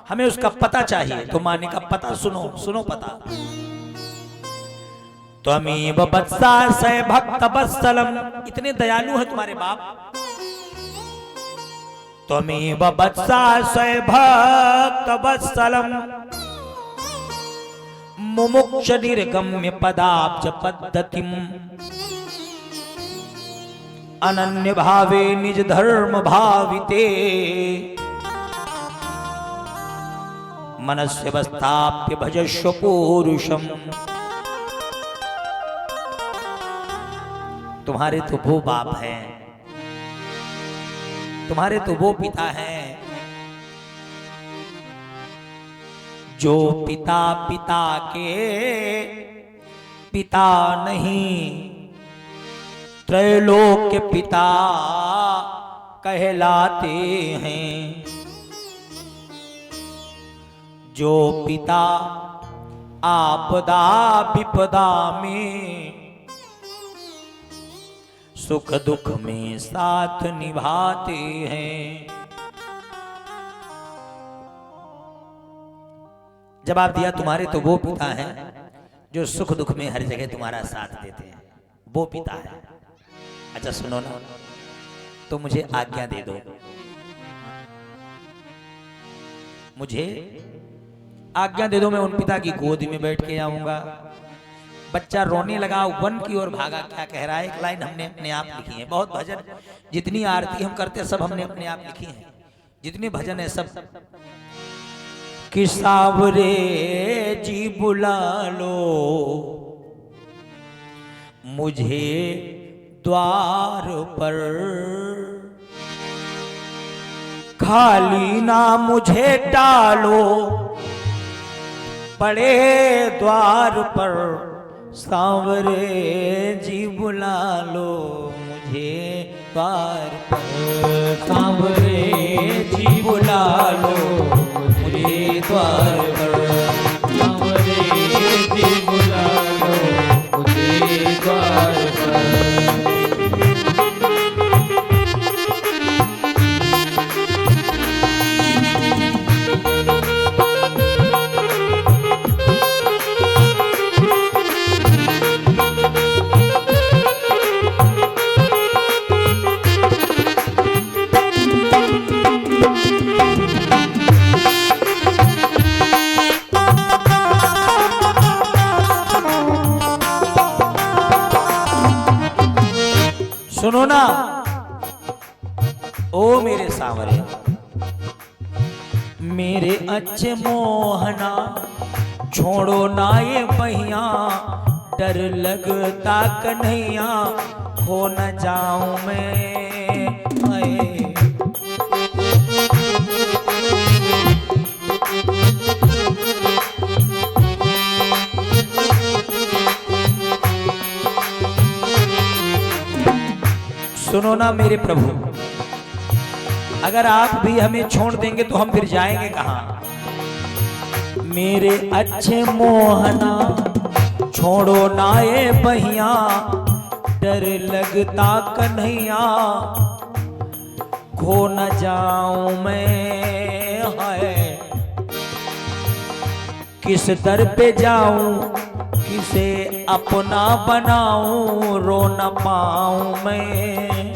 हमें उसका पता चाहिए। तो मां ने कहा, पता सुनो, सुनो पता। त्वमेव वत्सा स भक्त वत्सलम, इतने दयालु है तुम्हारे बाप। त्वमेव वत्सा स भक्त वत्सलम, मुमुक्ष निर्गम्य पदाब्ज पद्धतिम, अनन्य भावे निज धर्म भाविते, मनस्य वस्थाप्य भजस्व पुरुषम। तुम्हारे तो वो बाप हैं, तुम्हारे तो वो पिता हैं जो पिता पिता के पिता नहीं, त्रैलोक्य पिता कहलाते हैं। जो पिता आपदा विपदा में, सुख दुख में साथ निभाते हैं। जवाब दिया, तुम्हारे तो वो पिता हैं जो सुख दुख में हर जगह तुम्हारा साथ देते हैं, वो पिता है। अच्छा सुनो ना, तो मुझे आज्ञा दे दो, मुझे आज्ञा दे दो, मैं उन पिता की गोद में बैठ के आऊंगा। बच्चा रोने लगा, वन की ओर भागा। क्या कह रहा है? एक लाइन हमने अपने आप लिखी है। बहुत भजन, जितनी आरती हम करते हैं सब हमने अपने आप लिखी है। जितने भजन है सब। कि सावरे जी बुला लो मुझे द्वार पर, खाली ना मुझे डालो पड़े द्वार पर। सांवरे जी बुला लो मुझे द्वार पर, सांवरे जी बुला लो मुझे द्वार पर, सांवरे जी बुला लो मुझे द्वार पर। सुनो ना, ओ मेरे सांवरे, मेरे अच्छे मोहना, छोड़ो ना ये पहिया, डर लगता कन्हैया, खो न जाऊं मैं। सुनो ना मेरे प्रभु, अगर आप भी हमें छोड़ देंगे तो हम फिर जाएंगे कहां? मेरे अच्छे मोहना, छोड़ो ना ये बहिया, डर लगता कन्हैया, खो न जाऊं मैं। है किस दर पे जाऊं, किसे अपना बनाऊं, रो न पाऊं मैं।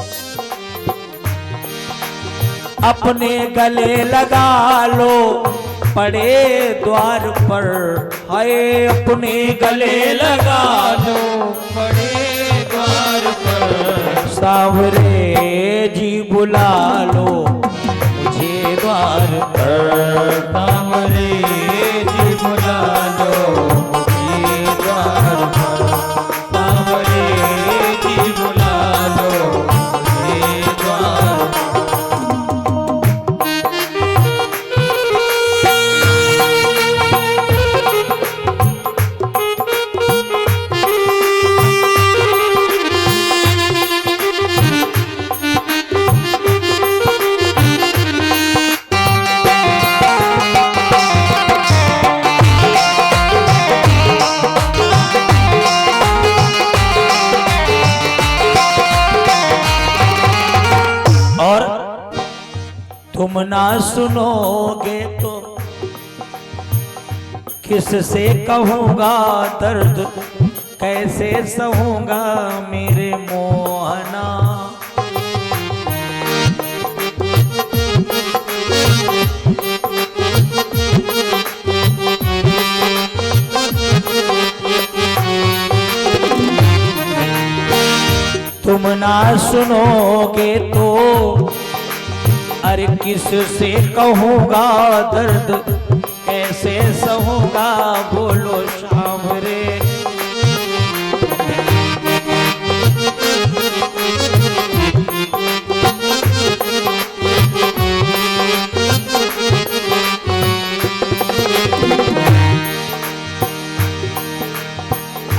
अपने गले लगा लो पड़े द्वार पर, हाय अपने गले लगा लो पड़े द्वार सांवरे जी बुला लो मुझे द्वार पर। सांवरे जी बुला लो मुझे द्वार पर। सांवरे जी बुला लो मुझे द्वार पर। और तुम ना सुनोगे तो किससे कहूँगा दर्द कैसे सहूँगा मेरे मोहना। तुम ना सुनोगे तो अरे किससे कहूँगा दर्द कैसे सहूँगा बोलो सांवरे।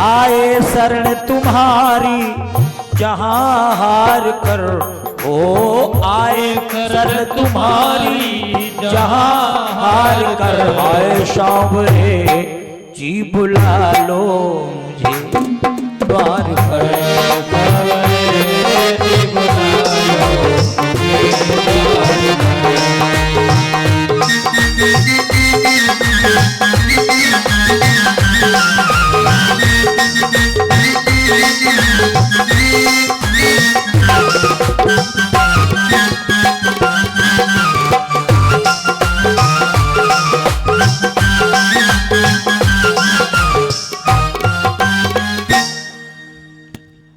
आए शरण तुम्हारी जहाँ हार कर, ओ आए शरण तुम्हारी जहाँ हार कर। आए सांवरे जी बुला लो मुझे द्वार पर। सांवरे जी बुला लो मुझे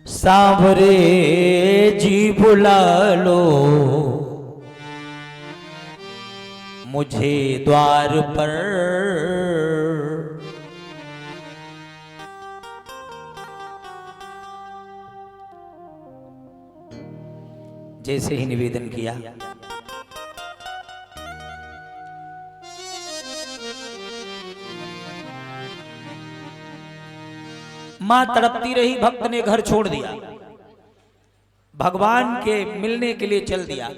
सांवरे जी बुला लो मुझे द्वार पर। जैसे ही निवेदन किया मां तड़पती रही, भक्त ने घर छोड़ दिया, भगवान के मिलने के लिए चल दिया।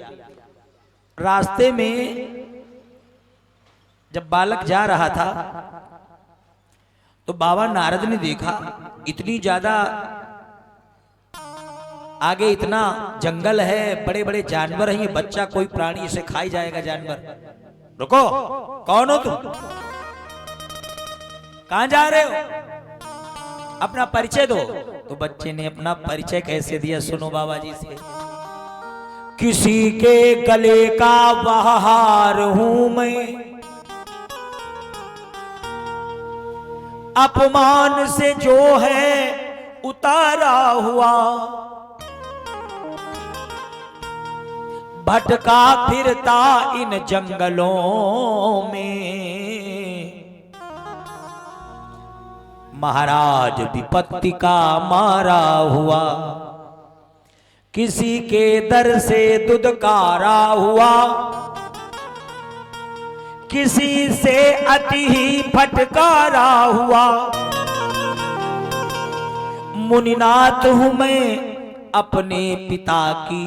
रास्ते में जब बालक जा रहा था तो बाबा नारद ने देखा इतनी ज्यादा आगे इतना जंगल है, बड़े बड़े जानवर हैं, ये बच्चा कोई प्राणी इसे खा ही जाएगा जानवर। रुको, कौन हो तुम, कहां जा रहे हो, अपना परिचय दो। तो बच्चे ने अपना परिचय कैसे दिया, सुनो बाबा जी से। किसी के गले का बहार हूं मैं, अपमान से जो है उतारा हुआ, भटका फिरता इन जंगलों में, महाराज विपत्ति का मारा हुआ, किसी के दर से दुदकारा हुआ, किसी से अति ही फटकारा हुआ। मुनिनाथ हूं मैं अपने पिता की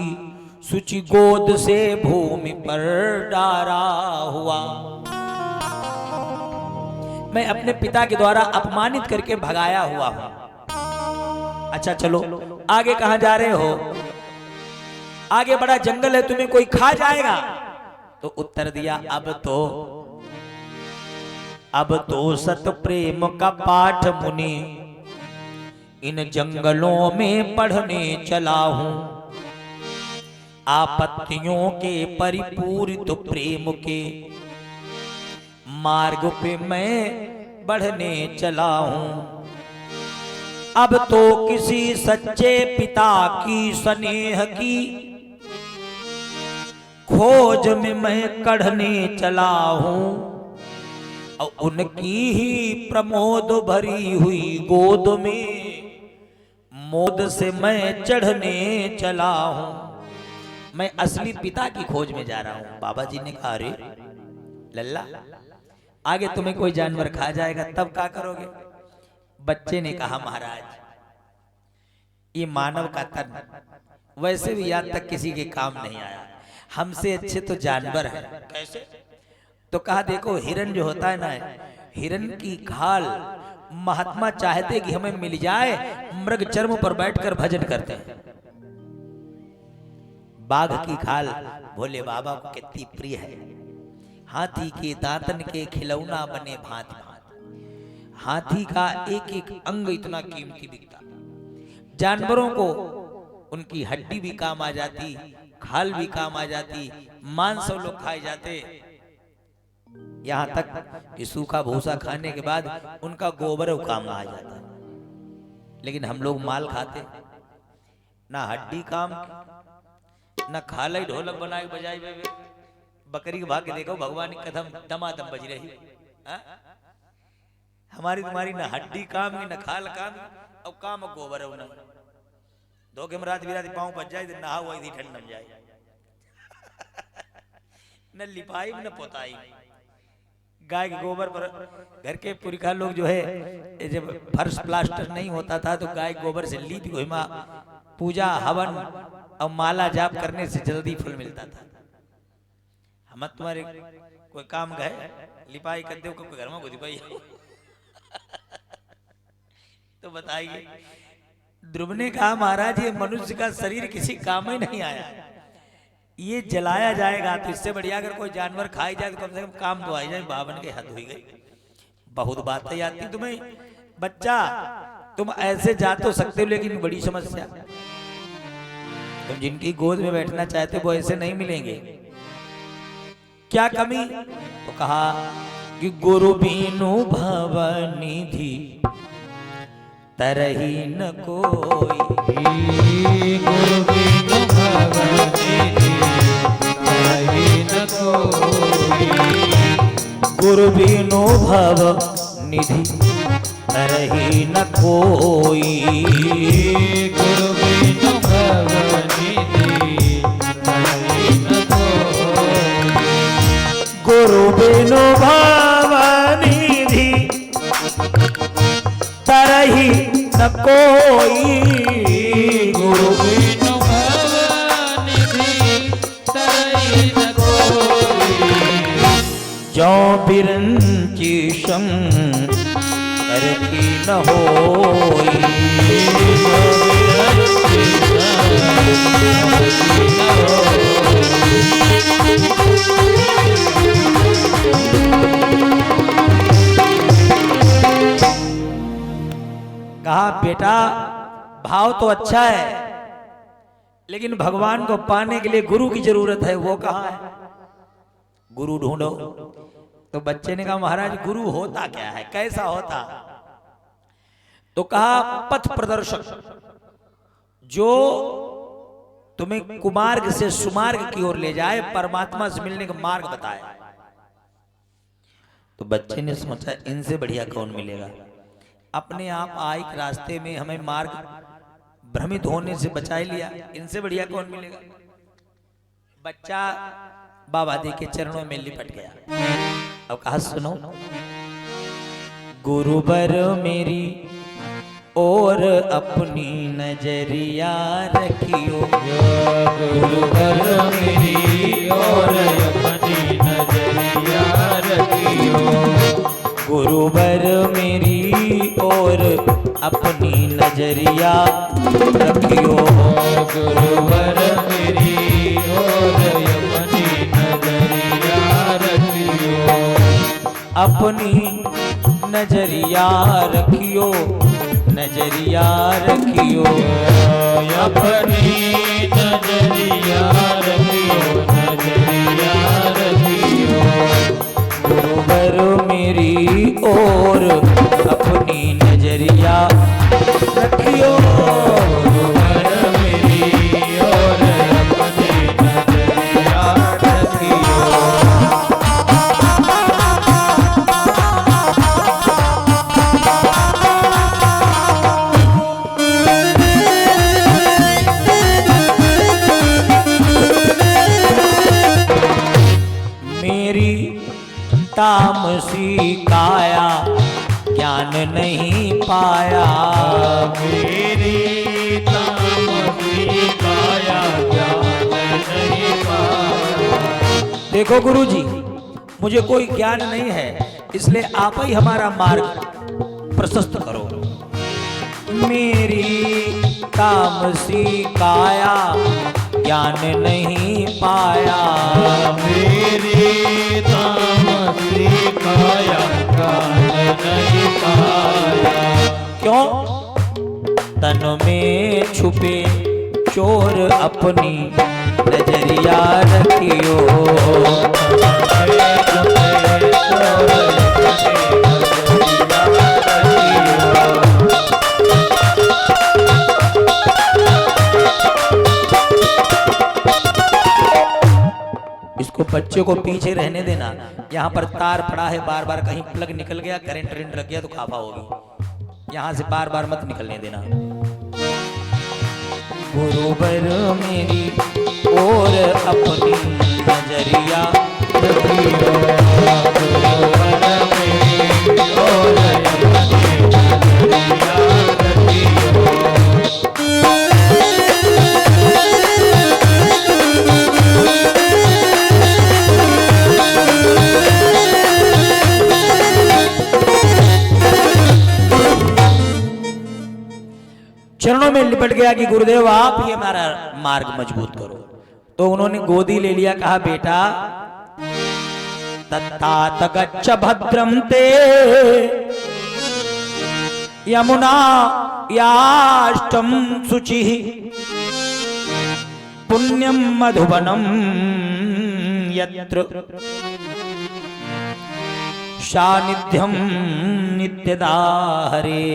सुचि गोद से भूमि पर डारा हुआ, मैं अपने पिता के द्वारा अपमानित करके भगाया हुआ हूं। अच्छा चलो आगे कहां जा रहे हो, आगे बड़ा जंगल है, तुम्हें कोई खा जाएगा। तो उत्तर दिया अब तो सत प्रेम का पाठ मुनि इन जंगलों में पढ़ने चला हूं, आपत्तियों के परिपूरित प्रेम के मार्ग पे मैं बढ़ने चला हूं। अब तो किसी सच्चे पिता की स्नेह की खोज में मैं कढ़ने चला हूं, और उनकी ही प्रमोद भरी हुई गोद में मोद से मैं चढ़ने चला हूं। मैं असली पिता की खोज में जा रहा हूं। बाबा जी ने कहा, अरे लल्ला, आगे तुम्हें कोई जानवर खा जाएगा तब क्या करोगे? बच्चे ने कहा, महाराज ये मानव का तन वैसे भी आज तक किसी के काम नहीं आया, हमसे अच्छे तो जानवर हैं। कैसे? तो कहा, देखो हिरन जो होता है ना, हिरन की खाल महात्मा चाहते कि हमें मिल जाए, मृग चर्म पर बैठकर भजन करते हैं। बाघ की खाल भोले बाबा को कितनी प्रिय है। हाथी के दांतन के खिलौना बने भांति भांति, हाथी का एक एक अंग इतना कीमती बिकता। जानवरों को उनकी हड्डी भी काम आ जाती, खाल भी काम आ जाती, मांस लोग खाए जाते। यहाँ तक कि सूखा भूसा खाने के बाद उनका गोबर काम आ जाता है। लेकिन हम लोग माल खाते, ना हड्डी काम, ना खाल ढोलक बनाए बजाई बेबे। बकरी के भाग के देखो, भगवान की कदम दमादम बज रही। हमारी तुम्हारी ना हड्डी काम की, ना खाल काम, और काम गोबर है। धोखे में रात बिराती पाँव बच जाए, नहा हुआ इधर ठंड नम जाए। न लिपाई न पोताई, गाय के गोबर पर घर के पुरखा लोग जो है, जब फर्श प्लास्टर नहीं होता था तो गाय गोबर से लीप घुमा, पूजा हवन और माला जाप करने से जल्दी फल मिलता था। हम तुम्हारे कोई काम गए लिपाई कर दो, कोई घर में घुस पाई तो बताइए। ध्रुव ने कहा, महाराज ये मनुष्य का शरीर किसी काम ही नहीं आया, ये जलाया जाएगा। तो इससे बढ़िया अगर कोई जानवर खाई जाए तो कम से कम काम तो आ जाए। बावन के हद हुई गई, बहुत बातें आती तुम्हें। बच्चा तुम ऐसे जा तो सकते हो, लेकिन बड़ी समस्या, तुम जिनकी गोद में बैठना चाहते हो वो ऐसे नहीं मिलेंगे। क्या कमी? तो कहा कि गुरु बीनु भवनिधि तरही न कोई, गुरु बिनु भवनिधि तरही न कोई, गुरु बीनु भवनिधि तरही न कोई, गुरु बिनु भवनिधि तरही न कोई, गुरु बिनु भवनिधि तरही न कोई, गुरु बिनु भवनिधि तरही न कोई, जो बिरंची शंकर की न होई, कहा बेटा भाव तो अच्छा है, लेकिन भगवान को पाने के लिए गुरु की जरूरत है। वो कहाँ है? गुरु ढूंढो। तो बच्चे ने कहा, महाराज गुरु होता क्या है, कैसा होता? तो कहा, पथ प्रदर्शक, जो तुम्हें कुमार्ग से सुमार्ग की ओर ले जाए, परमात्मा से मिलने का मार्ग बताए। तो बच्चे ने सोचा, इनसे बढ़िया कौन मिलेगा? अपने आप आए रास्ते में हमें मार्ग भ्रमित होने से बचा लिया, इनसे बढ़िया कौन मिलेगा? बच्चा बाबा जी के चरणों में लिपट गया। अब कहा, सुनो, गुरुवर मेरी और अपनी नजरिया रखियो, गुरुवर मेरी और अपनी नजरिया रखियो, गुरुवर मेरी और अपनी नजरिया रखियो, गुरुवर मेरी और अपनी नजरिया रखियो, अपनी नजरिया रखियो, नजरिया रखियो, अपनी नजरिया रखियो, नजरिया रखियो, गुरुवर मेरी और अपनी नजरिया रखियो गुरुवर मेरी और अपनी नजरिया रखियो। मेरी तामसी काया ज्ञान नहीं पाया, मेरी तामसी काया ज्ञान नहीं पाया। देखो गुरुजी, मुझे कोई ज्ञान नहीं है, इसलिए आप ही हमारा मार्ग प्रशस्त करो। मेरी तामसी काया ज्ञान नहीं पाया, मेरी तामसी काया ज्ञान नहीं पाया। क्यों? तन में छुपे चोर अपनी नजरिया रखियो, इसको बच्चे को पीछे रहने देना। यहाँ पर तार पड़ा है, बार बार कहीं प्लग निकल गया, करंट लग गया तो खाफा होगी। यहाँ से बार बार मत निकलने देना। गुरुवर मेरी और अपनी नजरिया रखियो, गुरुवर मेरी और अपनी नजरिया रखियो। चरणों में लिपट गया कि गुरुदेव आप ही हमारा मार्ग मजबूत करो। तो उन्होंने गोदी ले लिया, कहा बेटा तत्तात गच्छ भद्रम ते यमुना याष्टम शुचि पुण्यम मधुवनम यत्र सानिध्यम नित्यदा हरे।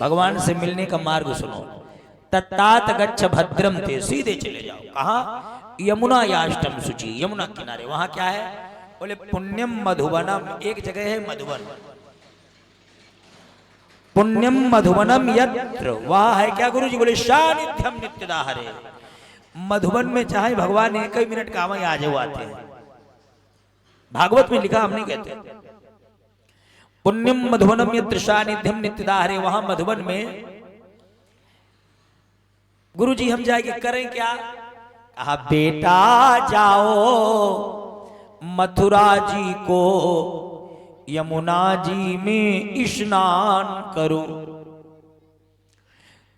भगवान से मिलने का मार्ग सुनो। तत्तात गच्छ भद्रम ते, सीधे चले जाओ। कहा? यमुना याष्टम शुचि, यमुना किनारे। वहां क्या है? बोले पुण्यम मधुवनम, एक जगह है मधुवन। पुण्यम मधुवनम यत्र, वहां है क्या गुरु जी? बोले सानिध्यम नित्यदा हरे। मधुवन में चाहे भगवान एक ही मिनट काम ही आ जाओ आते हैं। भागवत में लिखा, हम नहीं कहते। पुण्यम मधुवनम यत्र सानिध्यम नित्यदा हरे, वहां मधुवन में गुरु जी हम जाएंगे, करें क्या? कहा बेटा जाओ मथुरा जी को यमुना जी में स्नान करो।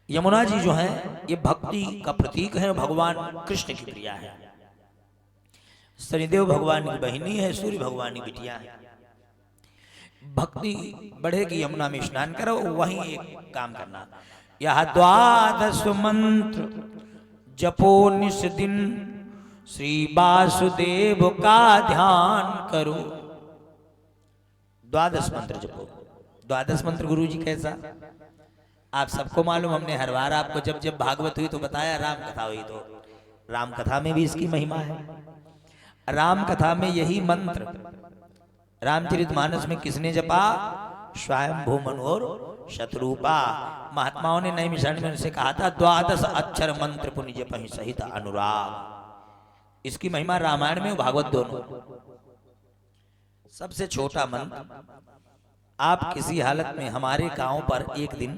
यमुना जी जो है ये भक्ति का प्रतीक है, भगवान कृष्ण की प्रिया है। शनिदेव भगवान की बहिनी है, सूर्य भगवान की बिटिया है। भक्ति बढ़ेगी, यमुना में स्नान करो। वहीं एक काम करना, यह 12 मंत्र जपो निस दिन, श्री वासुदेव का ध्यान करो। 12 मंत्र जपो। 12 मंत्र गुरु जी कैसा? आप सबको मालूम, हमने हर बार आपको जब जब भागवत हुई तो बताया, राम कथा हुई तो राम कथा में भी इसकी महिमा है। राम कथा में यही मंत्र रामचरितमानस में किसने जपा? स्वयंभू मनु और शत्रुपा। महात्माओं ने नई मिशन में उनसे कहा था 12 अक्षर मंत्र पुण्य जपहि सहित अनुराग। इसकी महिमा रामायण में भागवत दोनों। सबसे छोटा मंत्र, आप किसी हालत में हमारे गांव पर एक दिन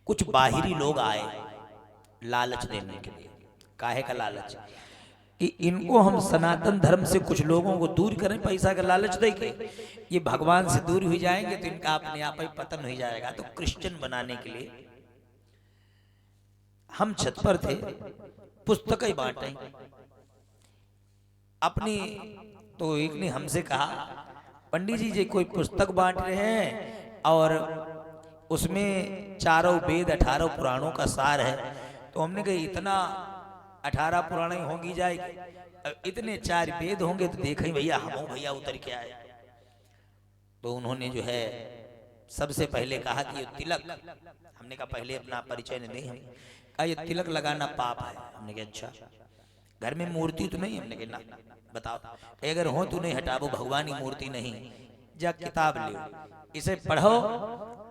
कुछ बाहरी लोग आए लालच देने के लिए। काहे का लालच? कि इनको हम सनातन धर्म से कुछ लोगों को दूर करें, पैसा का लालच दे के ये भगवान से दूर हो जाएंगे तो इनका अपने आप ही पतन हो जाएगा। तो क्रिश्चियन बनाने के लिए हम छत पर थे, पुस्तकें बांटे अपनी। तो एक ने हमसे कहा, पंडित जी कोई पुस्तक बांट रहे हैं और उसमें 4 वेद 18 पुराणों का सार है। तो हमने कहा इतना 18 पुराण होंगी जाएगी, इतने 4 वेद होंगे तो देखें भैया हम भैया उतर के आए। तो उन्होंने जो है सबसे पहले कहा कि ये तिलक, हमने कहा पहले अपना परिचय नहीं, हम कहा ये तिलक लगाना पाप है। हमने कहा अच्छा, घर में मूर्ति तो नहीं? हमने कहा ना। बताओ, अगर हो तो नहीं हटाओ, भगवान की मूर्ति नहीं, जा किताब ले, इसे पढ़ो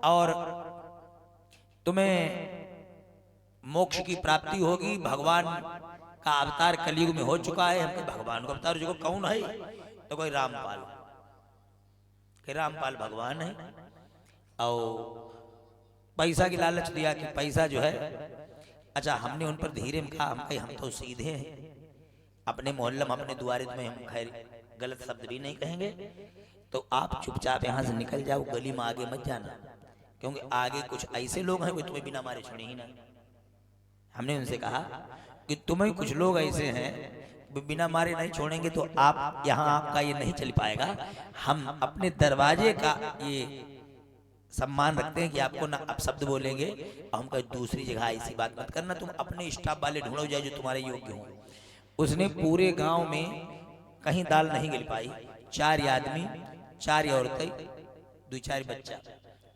और तुम्हें मोक्ष की प्राप्ति होगी। भगवान का अवतार कलयुग में हो चुका है। हमके भगवान का अवतार जो कौन है? तो कोई रामपाल, कि रामपाल भगवान है। और पैसा की लालच दिया कि पैसा जो है, अच्छा हमने उन पर धीरे में कहा, हम तो सीधे हैं, अपने मोहल्ले में अपने द्वारे में हम खैर गलत शब्द भी नहीं कहेंगे, तो आप चुपचाप यहाँ से निकल जाओ, गली में आगे मत जाना, क्योंकि आगे कुछ ऐसे लोग हैं वो तुम्हें बिना मारे छोड़े ही ना। हमने उनसे कहा कि तुम्हें कुछ लोग ऐसे हैं बिना मारे नहीं छोड़ेंगे, तो आप यहाँ आपका ये नहीं चल पाएगा। हम अपने दरवाजे का ये सम्मान रखते हैं कि आपको ना आप शब्द बोलेंगे, और हम कहीं दूसरी जगह ऐसी बात मत करना, तुम अपने स्टाफ वाले ढूंढो जाए जो तुम्हारे योग्य हो। उसने पूरे गांव में कहीं दाल नहीं गिल पाई, 4 आदमी 4 औरतें 2-4 बच्चा,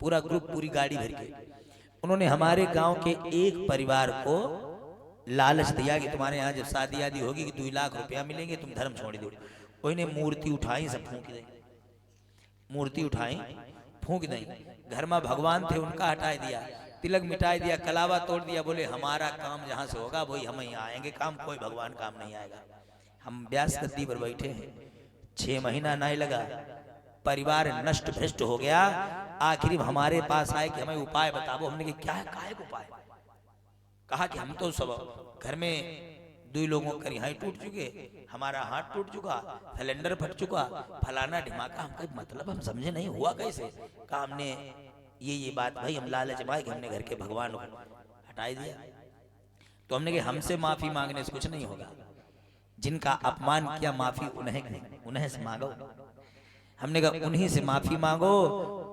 पूरा ग्रुप, पूरी गाड़ी भर के उन्होंने हमारे गांव के एक परिवार को लालच दिया कि तुम्हारे यहाँ जब शादी आदि होगी कि 2 लाख रुपया मिलेंगे, तुम धर्म छोड़ दो। उन्हें मूर्ति उठाई, सब फूंक दी, मूर्ति उठाई फूंक दी। घर में भगवान थे उनका हटा दिया, तिलक मिटा दिया, कलावा तोड़ दिया। बोले हमारा काम जहाँ से होगा वही हम यहाँ आएंगे, काम कोई भगवान काम नहीं आएगा। हम व्यास गद्दी पर बैठे हैं, 6 महीना नहीं लगा, परिवार नष्ट भ्रष्ट हो गया। आखिर हमारे पास आए कि हमें उपाय बताओ। हमने कहा क्या है, काहे को उपाय? कहा कि हम तो सब घर में 2 लोगों का रिहाई टूट चुके, हमारा हाथ टूट चुका, सिलेंडर फट चुका, फलाना ढिमाका। हम कहीं मतलब हम समझे नहीं, हुआ कैसे? कहा हमने ये बात भाई हम लालच में कि हमने घर के भगवान को हटाई दिया। तो हमने कहा हमसे माफी मांगने से कुछ नहीं होगा, जिनका अपमान किया माफी उन्हें से मांगो। हमने कहा उन्हीं से माफी मांगो,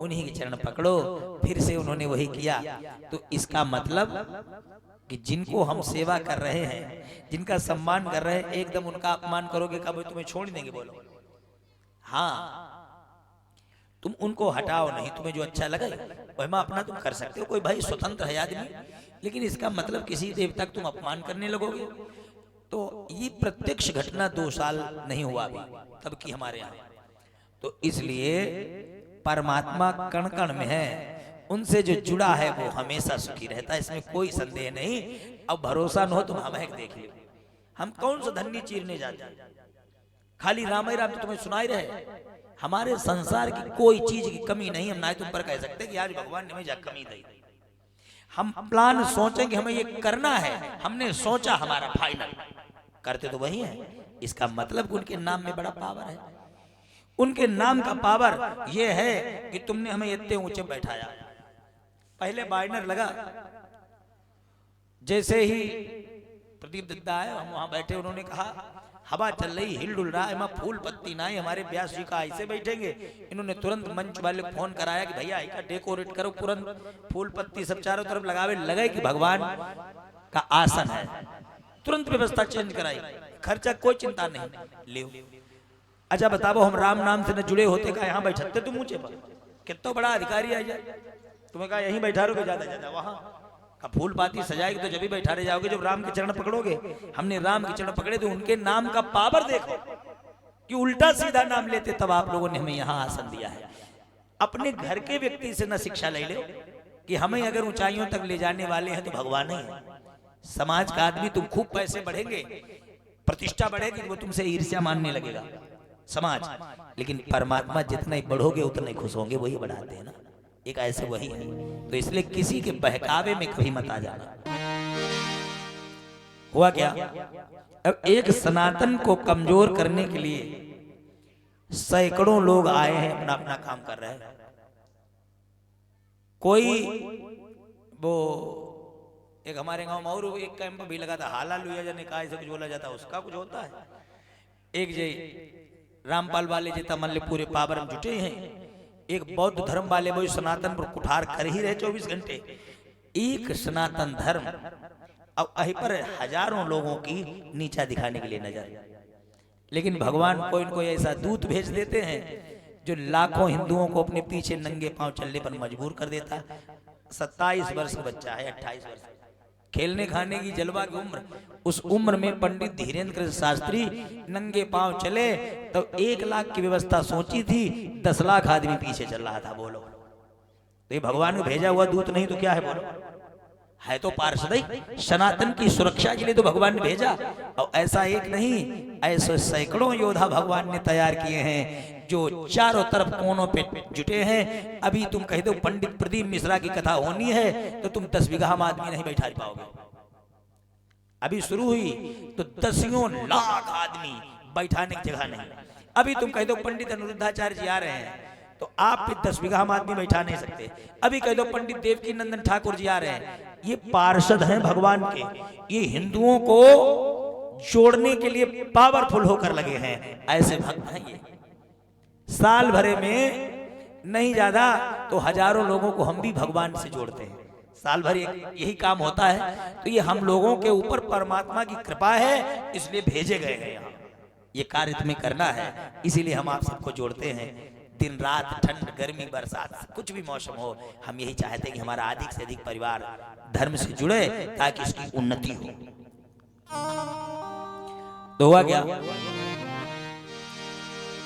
उन्हीं के चरण पकड़ो। फिर से उन्होंने वही किया। तो इसका मतलब कि जिनको हम सेवा कर रहे हैं, जिनका सम्मान कर रहे हैं, एकदम उनका अपमान करोगे, कब तुम्हें छोड़ देंगे? बोलो हाँ, तुम उनको हटाओ नहीं, तुम्हें जो अच्छा लगे वह अपना तुम कर सकते हो, कोई भाई स्वतंत्र है आदमी। लेकिन इसका मतलब किसी देवता का तुम अपमान करने लगोगे। तो ये प्रत्यक्ष घटना 2 साल नहीं हुआ अभी तब की हमारे यहाँ। तो इसलिए परमात्मा कण कण में है, उनसे जो जुड़ा है वो हमेशा सुखी रहता है, इसमें कोई संदेह नहीं। अब भरोसा न हो तुम हमें देख लो, हम कौन सा धन्नी चीरने जाते, खाली राम ही राम तो तुम्हें सुनाई रहे। हमारे संसार की कोई चीज की कमी नहीं। हम ना तुम पर कह सकते कि आज भगवान ने हमें कमी दी। हम प्लान सोचेंगे हमें ये करना है, हमने सोचा, हमारा फाइनल करते तो वही है। इसका मतलब उनके नाम में बड़ा पावर है। उनके नाम का पावर ये है कि तुमने हमें इतने ऊंचे बैठाया। पहले बाइनर लगा, जैसे ही प्रदीप दत्ता आए, हम वहां बैठे, उन्होंने कहा हवा चल रही, हिल डुल रहा है, फूल पत्ती ना है, हमारे व्यास जी का ऐसे बैठेंगे। इन्होंने तुरंत मंच वाले को फोन कराया कि भैया इसका डेकोरेट करो, तुरंत फूल पत्ती सब चारों तरफ लगावे, लगे कि भगवान का आसन है। तुरंत व्यवस्था चेंज कराई, खर्चा कोई चिंता नहीं। ले अच्छा बताओ, हम राम नाम से न जुड़े होते का यहाँ बैठते तुम ऊंचे पर? कितना बड़ा अधिकारी आ जाए, तुम्हें कहा यहीं बैठा रहोगे, ज्यादा ज्यादा वहां का फूल पाती सजाएगी तो जब भी बैठा रह जाओगे जब राम के चरण पकड़ोगे। हमने राम के चरण पकड़े तो उनके नाम का पावर देखो कि उल्टा सीधा नाम लेते, तब आप लोगों ने हमें यहाँ आसन दिया है। अपने घर के व्यक्ति से न शिक्षा ले लो कि हमें अगर ऊंचाइयों तक ले जाने वाले हैं तो भगवान ही है। समाज का आदमी तुम खूब पैसे बढ़ेंगे, प्रतिष्ठा बढ़ेगी, वो तुमसे ईर्ष्या मानने लगेगा समाज। लेकिन परमात्मा जितने बढ़ोगे उतने खुश होंगे, वही बढ़ाते हैं ना, एक ऐसे वही है। तो इसलिए किसी के बहकावे में कभी मत आ जाना। हुआ क्या, अब एक सनातन को कमजोर करने के लिए सैकड़ों लोग आए हैं, अपना अपना काम कर रहे हैं। कोई वो एक हमारे गांव में और एक कैंप भी लगा था, हाला लुया जाने का ऐसे कुछ बोला जाता, उसका कुछ होता है। एक जे रामपाल वाले जे तमल्ले पूरे पावर में जुटे हैं, एक बौद्ध धर्म वाले वो सनातन पर कुठार कर ही रहे 24 घंटे। एक सनातन धर्म अब अही पर हजारों लोगों की नीचा दिखाने के लिए नजर। लेकिन भगवान कोई न कोई ऐसा दूत भेज देते हैं जो लाखों हिंदुओं को अपने पीछे नंगे पांव चलने पर मजबूर कर देता। 27 वर्ष का बच्चा है, 28 वर्ष, खेलने खाने की जलवा की उम्र। उस उम्र में पंडित धीरेन्द्र कृष्ण शास्त्री नंगे पांव चले तो 1 लाख की व्यवस्था सोची थी, 10 लाख आदमी पीछे चल रहा था। बोलो, तो ये भगवान को भेजा हुआ दूत नहीं तो क्या है? बोलो, है तो पार्षद ही। सनातन की सुरक्षा के लिए तो भगवान ने भेजा। और ऐसा एक नहीं, ऐसे सैकड़ों योद्धा भगवान ने तैयार किए हैं जो चारों तरफ कोनों पे जुटे हैं। अभी तुम कह दो पंडित प्रदीप मिश्रा की कथा होनी है तो तुम 10 बीघा में आदमी नहीं बैठा पाओगे। अभी शुरू हुई तो 10 लाख आदमी बैठाने की जगह नहीं। अभी तुम कह दो पंडित अनिरुद्धाचार्य जी आ रहे हैं तो आप भी 10 बीघा में आदमी बैठा नहीं सकते। अभी कह दो पंडित देवकी नंदन ठाकुर जी आ रहे हैं, ये पार्षद हैं भगवान के, ये हिंदुओं को जोड़ने के लिए पावरफुल होकर लगे हैं। ऐसे भक्त हैं ये। साल भरे में नहीं ज्यादा तो हजारों लोगों को हम भी भगवान से जोड़ते हैं। साल भर यही काम होता है। तो ये हम लोगों के ऊपर परमात्मा की कृपा है, इसलिए भेजे गए हैं यहाँ। ये कार्य तुम्हें करना है, इसीलिए हम आप सबको जोड़ते हैं। दिन रात, ठंड, गर्मी, बरसात, कुछ भी मौसम हो, हम यही चाहते हैं कि हमारा अधिक से अधिक परिवार धर्म से जुड़े ताकि इसकी उन्नति हो। तो हुआ क्या?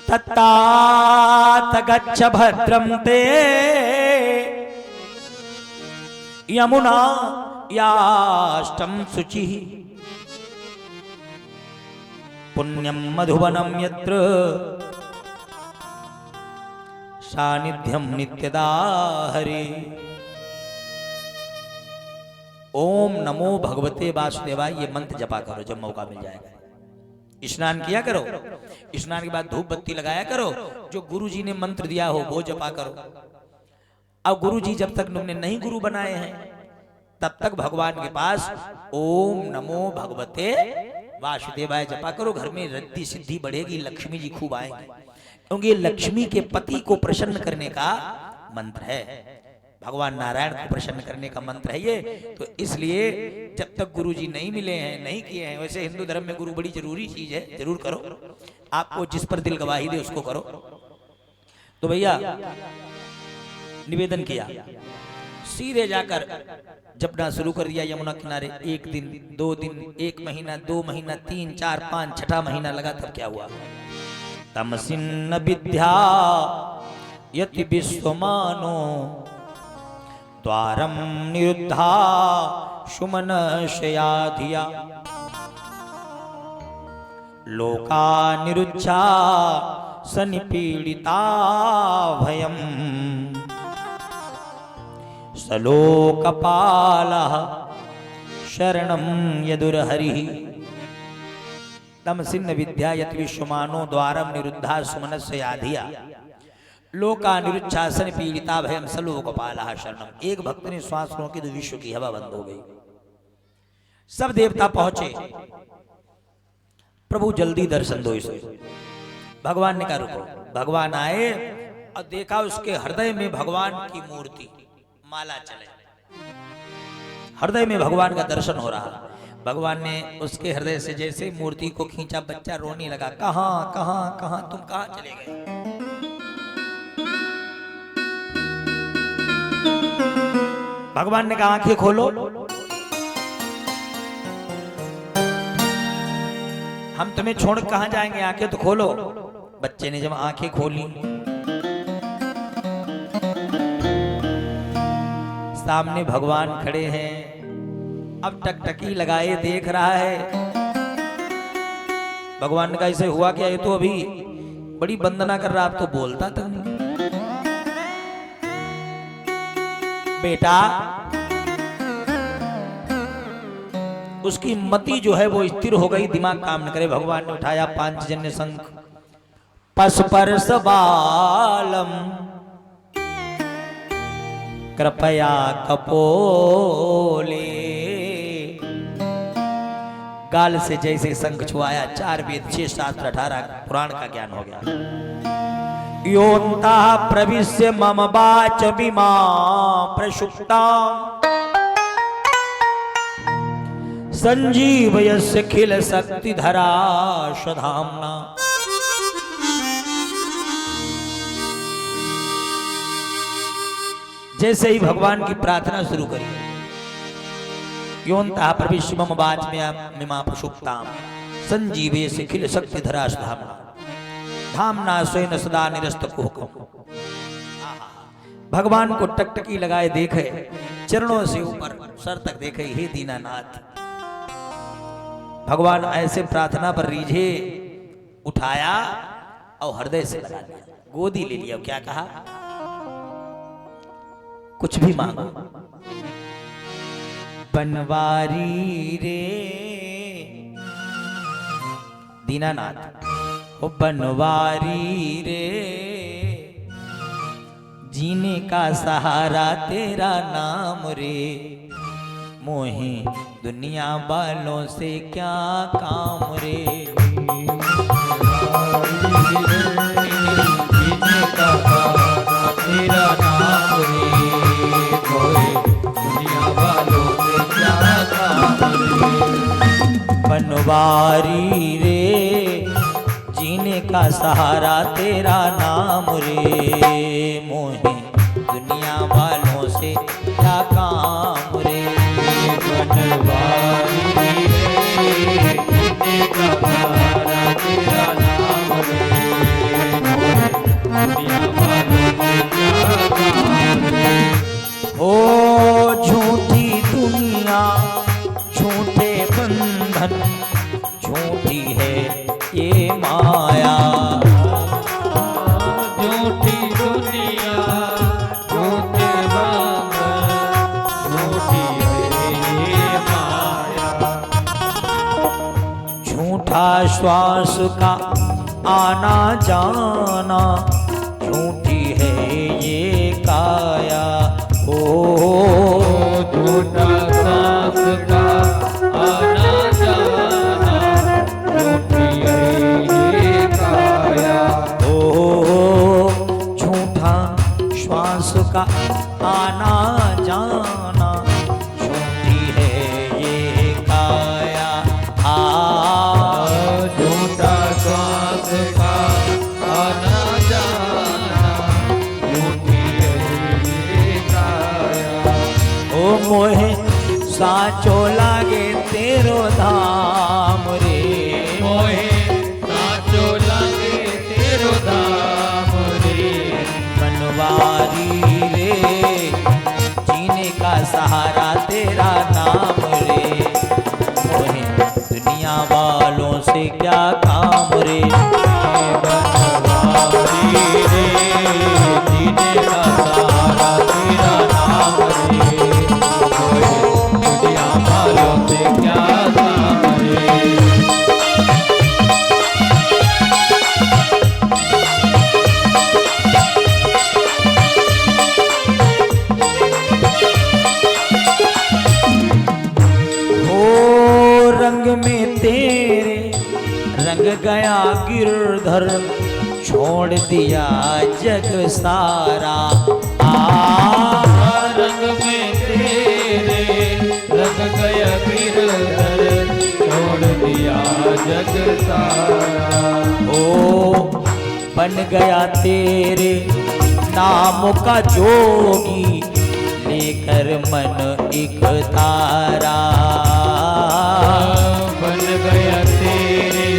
तत्तात गच्छ भद्रं ते यमुना याष्टं शुचिः पुण्यं मधुवनं यत्र सानिध्यम नित्यदा हरे। ओम नमो भगवते वासुदेवाय ये मंत्र जपा करो जब मौका मिल जाएगा। स्नान किया करो, स्नान के बाद धूप बत्ती लगाया करो। जो गुरु जी ने मंत्र दिया हो वो जपा करो। अब गुरु जी जब तक तुमने नहीं गुरु बनाए हैं तब तक भगवान के पास ओम नमो भगवते वासुदेवाय जपा करो। घर में रिद्धि सिद्धि बढ़ेगी, लक्ष्मी जी खूब आएंगी, क्योंकि ये लक्ष्मी के पति को प्रसन्न करने का मंत्र है। भगवान नारायण को प्रसन्न करने का मंत्र है ये। तो इसलिए जब तक गुरु जी नहीं मिले हैं, नहीं किए हैं, वैसे हिंदू धर्म में गुरु बड़ी जरूरी चीज है, जरूर करो। आपको जिस पर दिल गवाही दे उसको करो। तो भैया निवेदन किया, सीधे जाकर जपना शुरू कर दिया यमुना किनारे। 1 दिन, 2 दिन, 1 महीना, 2 महीना, 3, 4, 5, 6ठा महीना लगा। तब क्या हुआ? तमसिन्न विद्या यति विश्वमानो द्वारम निरुद्धा सुमनशयाधिया लोका निरुच्छा सनिपीडिता भयम सलोकपालः शरणं यदुर्हरिः। तमसिन्न विद्या यत विश्वमानो द्वारम निरुद्धा सुमनस्याधिया लोका निरुच्छासन पीड़िता भयम सलोकपालः शरणम। एक भक्त ने श्वास रोकी तो विश्व की हवा बंद हो गई। सब देवता पहुंचे, प्रभु जल्दी दर्शन दो इसे। भगवान ने कहा रुको। भगवान आए और देखा उसके हृदय में भगवान की मूर्ति, माला चले, हृदय में भगवान का दर्शन हो रहा। भगवान ने उसके हृदय से जैसे मूर्ति को खींचा, बच्चा रोने लगा। कहां कहां कहां तुम कहां चले गए? भगवान ने कहा आंखें खोलो। हम तुम्हें छोड़ कहां जाएंगे, आंखें तो खोलो। बच्चे ने जब आंखें खोली, सामने भगवान खड़े हैं। अब टकटकी लगाए देख रहा है। भगवान का ऐसे हुआ क्या? ये तो अभी बड़ी वंदना कर रहा, अब तो बोलता तक नहीं। बेटा, उसकी मति जो है वो स्थिर हो गई, दिमाग काम न करे। भगवान ने उठाया पांचजन्य शंख, पस्पर्श बालम कृपया कपोले। गाल से जैसे शंख छुआया, 4 वेद 6 शास्त्र 18 पुराण का ज्ञान हो गया। योन्ता प्रविश्य मम वाच विमा प्रसुप्ता संजीवयस्य खिल शक्तिधरा स्वधाम्ना। जैसे ही भगवान की प्रार्थना शुरू करी, योन्ता प्रविश्वम वाचम्यमिमा प्रसुप्ताम संजीवे शिखिल शक्ति धराश धामना धामना स्वयं सदा निरस्त कुहकम। भगवान को टकटकी लगाए देखे, चरणों से ऊपर सर तक देखे, हे दीनानाथ। भगवान ऐसे प्रार्थना पर रीझे, उठाया और हृदय से लगा लिया, गोदी ले लिया। क्या कहा? कुछ भी मांगो। बनवारी रे दीनानाथ, ओ बनवारी रे, जीने का सहारा तेरा नाम रे, मोहे दुनिया वालों से क्या काम रे। जीने का सहारा तेरा नाम रे, मोहे दुनिया वालों से क्या काम रे। बनवारी रे, जीने का सहारा तेरा नाम रे, मोहे दुनिया वालों से क्या काम रे। बनवारी रे, जीने का सहारा तेरा नाम रे, मोहे दुनिया वालों से क्या काम रे। ओ झूठी दुनिया, झूठे बंधन, झूठी है ये माया। झूठी दुनिया, झूठे बंधन, झूठी है ये माया। झूठा श्वास का आना जाना, झूठी है ये काया। ओ झूठा सांस का आना जाना, झूठी है ये काया। ओ झूठा श्वास का आना जाना, झूठी है ये काया। झूठा सांस का आना जाना, झूठी है ये काया। ओ मोहे साचो लागे तेरो धाम रे, मोहे साचो लागे तेरो धाम रे। बनवारी रे, जीने का सहारा तेरा नाम रे, मोहे दुनिया वालों से क्या काम रे। बनवारी रे, जीने का सहारा तेरा नाम रे, मोहे दुनिया वालों से क्या काम रे। ओ रंग में तेरे रंग गया गिरधर, छोड़ दिया जग सारा। रंग में तेरे रंग गया गिरधर, छोड़ दिया जग सारा। ओ बन गया तेरे नाम का जोगी, लेकर मन एक तारा। बन गया तेरे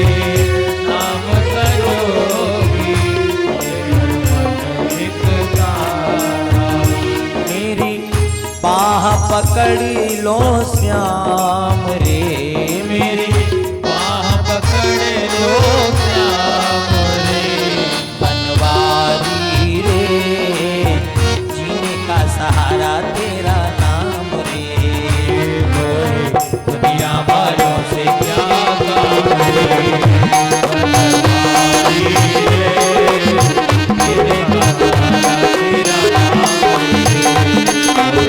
नाम का जोगी, लेकर मन एक तारा। मेरी बाह पकड़ी लो श्याम रे, मेरी बाह पकड़ लो श्याम रे। बनवारी रे, जीने का सहारा तेरा नाम रे, मोहे दुनिया वालों से क्या काम रे। बनवारी रे, जीने का सहारा तेरा नाम रे, मोहे दुनिया वालों से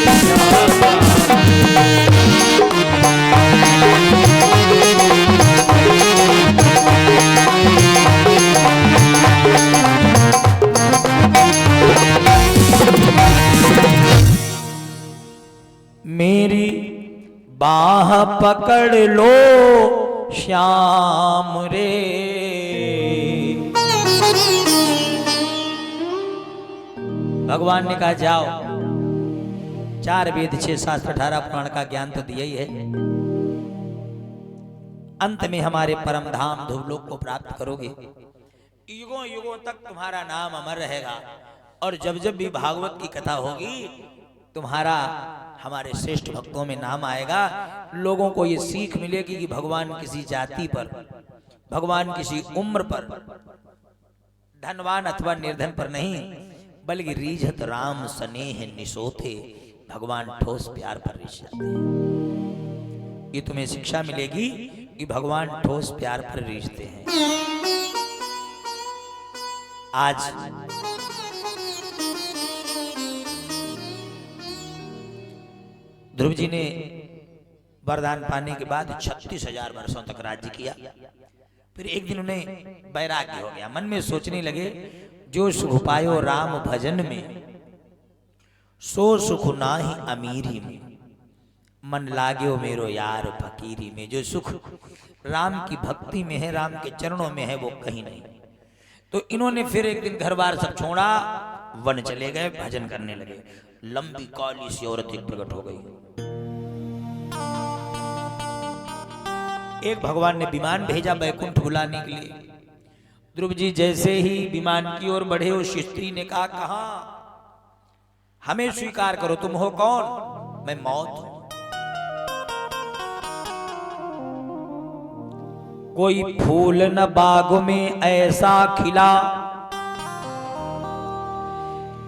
क्या काम रे। मेरी बाह पकड़ लो श्याम रे, भगवान ने कहा जाओ, 4 वेद 6 शास्त्र 18 पुराण का ज्ञान तो दिया ही है, अंत में हमारे परम धाम ध्रुवलोक को प्राप्त करोगे। युगों युगों तक तुम्हारा नाम अमर रहेगा, और जब जब भी भागवत की कथा होगी तुम्हारा हमारे श्रेष्ठ भक्तों में नाम आएगा। लोगों को ये सीख मिलेगी कि भगवान किसी जाति पर, भगवान किसी उम्र पर, धनवान अथवा निर्धन पर नहीं, बल्कि रीझत राम स्नेह निसोथे, भगवान ठोस प्यार पर रिझ जाते हैं। ये तुम्हें शिक्षा मिलेगी कि भगवान ठोस प्यार पर रिझते हैं। आज ध्रुव जी ने वरदान पाने के बाद 36,000 वर्षों तक राज्य किया। फिर एक दिन उन्हें वैराग्य हो गया, मन में सोचने लगे, जो सुख पायो राम भजन में, सो सुख नाही अमीरी में, मन लाग्यो मेरो यार फकीरी में। जो सुख राम की भक्ति में है, राम के चरणों में है, वो कहीं नहीं। तो इन्होंने फिर एक दिन घर बार सब छोड़ा, वन चले गए, भजन करने लगे। लंबी काली सी औरत एक प्रकट हो गई। एक भगवान ने विमान भेजा बैकुंठ बुलाने के लिए। ध्रुव जी जैसे ही विमान की ओर बढ़े, उस स्त्री ने कहा, कहां? हमें स्वीकार करो, तुम हो कौन? मैं मौत हूं। कोई फूल न बाग में ऐसा खिला,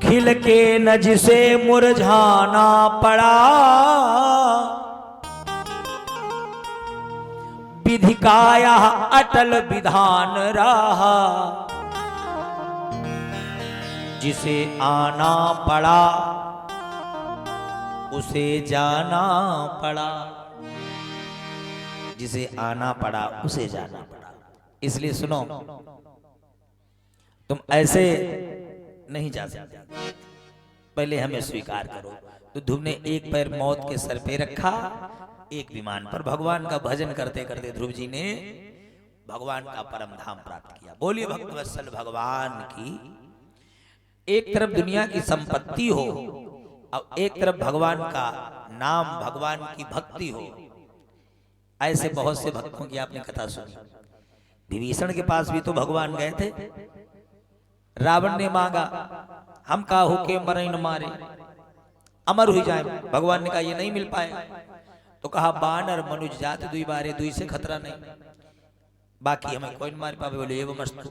खिल के न जिसे मुरझाना पड़ा, विधि का यह अटल विधान रहा, जिसे आना पड़ा उसे जाना पड़ा, जिसे आना पड़ा उसे जाना पड़ा। इसलिए सुनो, तुम ऐसे नहीं जा सकते, पहले हमें स्वीकार करो। तो ध्रुव ने एक पैर मौत के सर पे रखा, एक विमान पर। भगवान का भजन करते करते ध्रुव जी ने भगवान का परम धाम प्राप्त किया। बोलिए भक्तवत्सल भगवान की। एक तरफ दुनिया की संपत्ति हो और एक तरफ भगवान का नाम, भगवान की भक्ति हो। ऐसे बहुत से भक्तों की आपने कथा सुनी। विभीषण के पास भी तो भगवान गए थे। रावण ने मांगा, हम काहू के मरे न मारे, अमर हुई जाए। भगवान ने कहा ये नहीं मिल पाए। तो कहा बानर मनुज जात दुई बारे, दुई से खतरा नहीं, बाकी हमें कोई नहीं मार पावे। बोले ये वो मस्तु।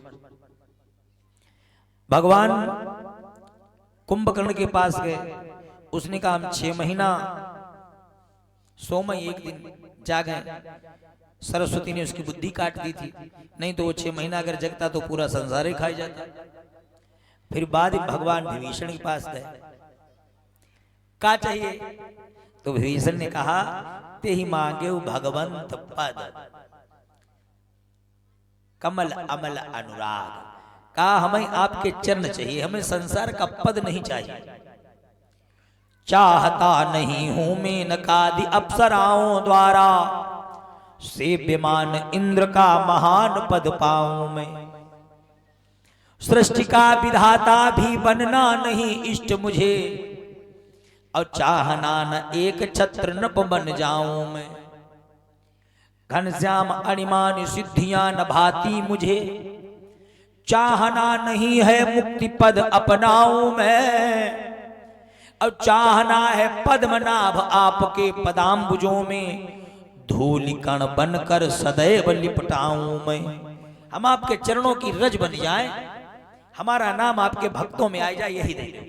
भगवान कुंभकर्ण के पास गए, उसने कहा हम 6 महीना सोमय एक दिन जागे। सरस्वती ने उसकी बुद्धि काट दी थी, नहीं तो वो 6 महीना अगर जगता तो पूरा संसार ही खाई जाता। फिर बाद में भगवान विभीषण के पास गए, क्या चाहिए? तो विभीषण ने कहा ते ही मांगे भगवंत पद, कमल अमल अनुराग। कहा हमें आपके चरण चाहिए, हमें संसार का पद नहीं चाहिए। चाहता नहीं हूं मैं नकादि अप्सराओं द्वारा, सेव्यमान इंद्र का महान पद पाऊं मैं। सृष्टि का विधाता भी बनना नहीं इष्ट मुझे, और चाहना न एक छत्र नृप बन जाऊं मैं। घनश्याम अणिमान सिद्धियां न भाती मुझे, चाहना नहीं है मुक्ति पद अपनाऊं मैं। और चाहना है पद्मनाभ आपके पदाम्बुजों में, धूलि कण बनकर सदैव लिपटाऊं मैं। हम आपके चरणों की रज बन जाए, हमारा नाम आपके भक्तों में आ जाए, यही दे दो।